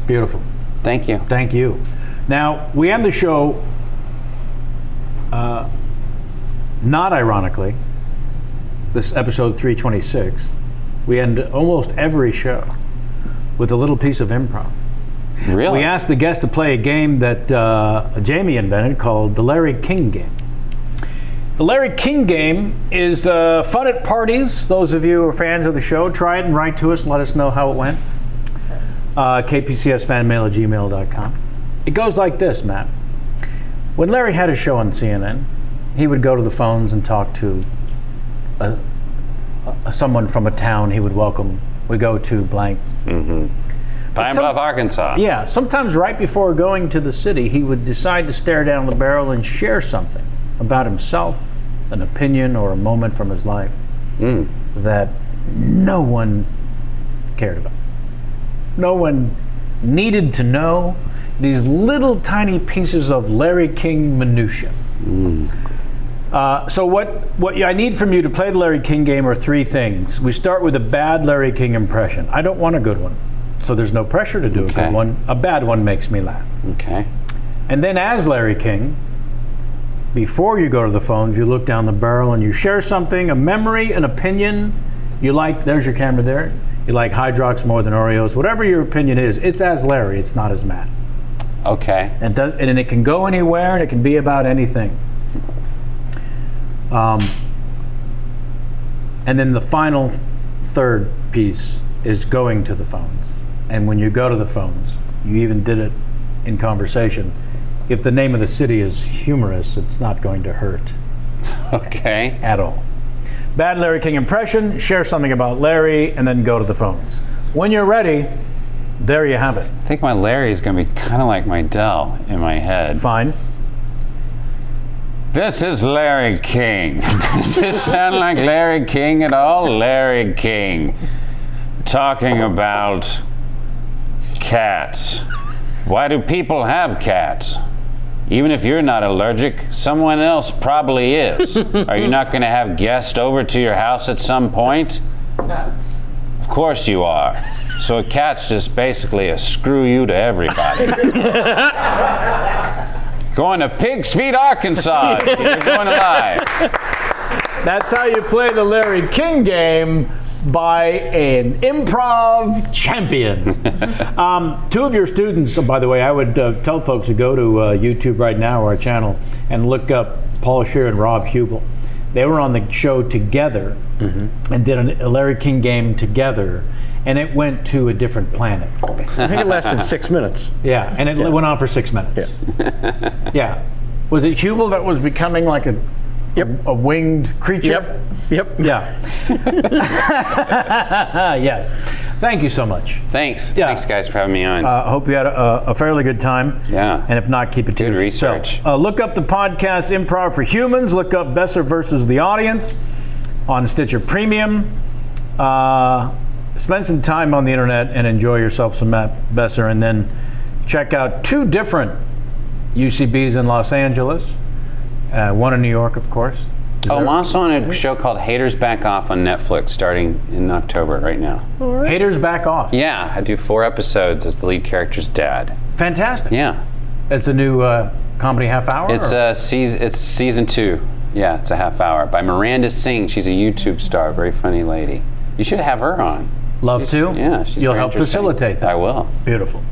Beautiful. Thank you. Thank you. Now, we end the show, not ironically, this episode 326, we end almost every show with a little piece of improv. Really? We asked the guest to play a game that Jamie invented called the Larry King Game. The Larry King Game is fun at parties. Those of you who are fans of the show, try it and write to us and let us know how it went. KPCSfanmail@gmail.com. It goes like this, Matt. When Larry had a show on CNN, he would go to the phones and talk to someone from a town he would welcome. We go to blank. Pine Bluff, Arkansas. Yeah, sometimes right before going to the city, he would decide to stare down the barrel and share something about himself, an opinion or a moment from his life that no one cared about. No one needed to know these little tiny pieces of Larry King minutia. So what I need from you to play the Larry King Game are 3 things. We start with a bad Larry King impression. I don't want a good one, so there's no pressure to do a good one. A bad one makes me laugh. Okay. And then as Larry King, before you go to the phones, you look down the barrel and you share something, a memory, an opinion you like. There's your camera there. You like Hydrox more than Oreos. Whatever your opinion is, it's as Larry. It's not as Matt. Okay. And it can go anywhere, and it can be about anything. And then the final third piece is going to the phones. And when you go to the phones, you even did it in conversation. If the name of the city is humorous, it's not going to hurt. Okay. At all. Bad Larry King impression, share something about Larry, and then go to the phones. When you're ready, there you have it. I think my Larry is going to be kind of like my Dell in my head. Fine. This is Larry King. Does this sound like Larry King at all? Larry King. Talking about cats. Why do people have cats? Even if you're not allergic, someone else probably is. Are you not going to have guests over to your house at some point? Of course you are. So a cat's just basically a screw you to everybody. Going to Pig's Feet, Arkansas. You're going live. That's how you play the Larry King game, by an improv champion. Two of your students, by the way, I would tell folks to go to YouTube right now, our channel, and look up Paul Scheer and Rob Hubel. They were on the show together and did a Larry King game together, and it went to a different planet. I think it lasted 6 minutes. Yeah, and it went on for 6 minutes. Yeah. Yeah. Was it Hubel that was becoming like a winged creature? Yep. Yeah. Yes. Thank you so much. Thanks. Yeah. Thanks, guys, for having me on. I hope you had a fairly good time. Yeah. And if not, keep it to Good yourself. research. Look up the podcast Improv for Humans. Look up Besser versus the Audience on Stitcher Premium. Spend some time on the internet and enjoy yourself some Matt Besser. And then check out 2 different UCBs in Los Angeles. One in New York, of course. I'm also on a show called Haters Back Off on Netflix starting in October right now. Haters Back Off. Yeah, I do 4 episodes as the lead character's dad. Fantastic. Yeah. It's a new comedy half hour? It's season 2. Yeah, it's a half hour by Miranda Singh. She's a YouTube star, very funny lady. You should have her on. Love to? Yeah, she's You'll very help interesting. facilitate that. I will. Beautiful.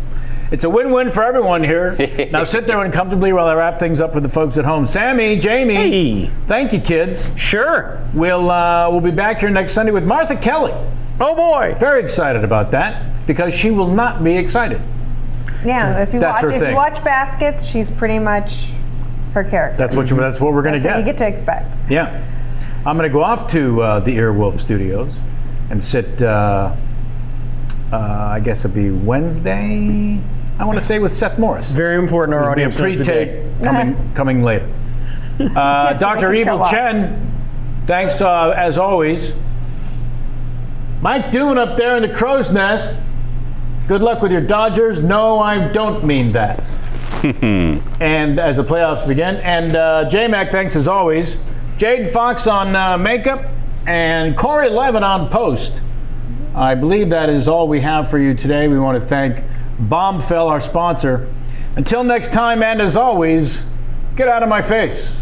It's a win-win for everyone here. Now sit there uncomfortably while I wrap things up with the folks at home. Sammy, Jamie. Hey. Thank you, kids. Sure. We'll be back here next Sunday with Martha Kelly. Oh boy. Very excited about that because she will not be excited. Yeah, if you That's her watch thing. Baskets, she's pretty much her character. That's what we're going to That's get. what you get to expect. Yeah. I'm going to go off to the Earwolf Studios and sit, I guess it'll be Wednesday, I want to say, with Seth Morris. Very important our It'll be a audience knows the day. pre-tape coming later. Dr. we can Evil show up. Chen, thanks as always. Mike Doon up there in the crow's nest. Good luck with your Dodgers. No, I don't mean that. And as the playoffs begin. And J-Mac, thanks as always. Jade Fox on makeup and Corey Levin on post. I believe that is all we have for you today. We want to thank Bombfell, our sponsor. Until next time, and as always, get out of my face.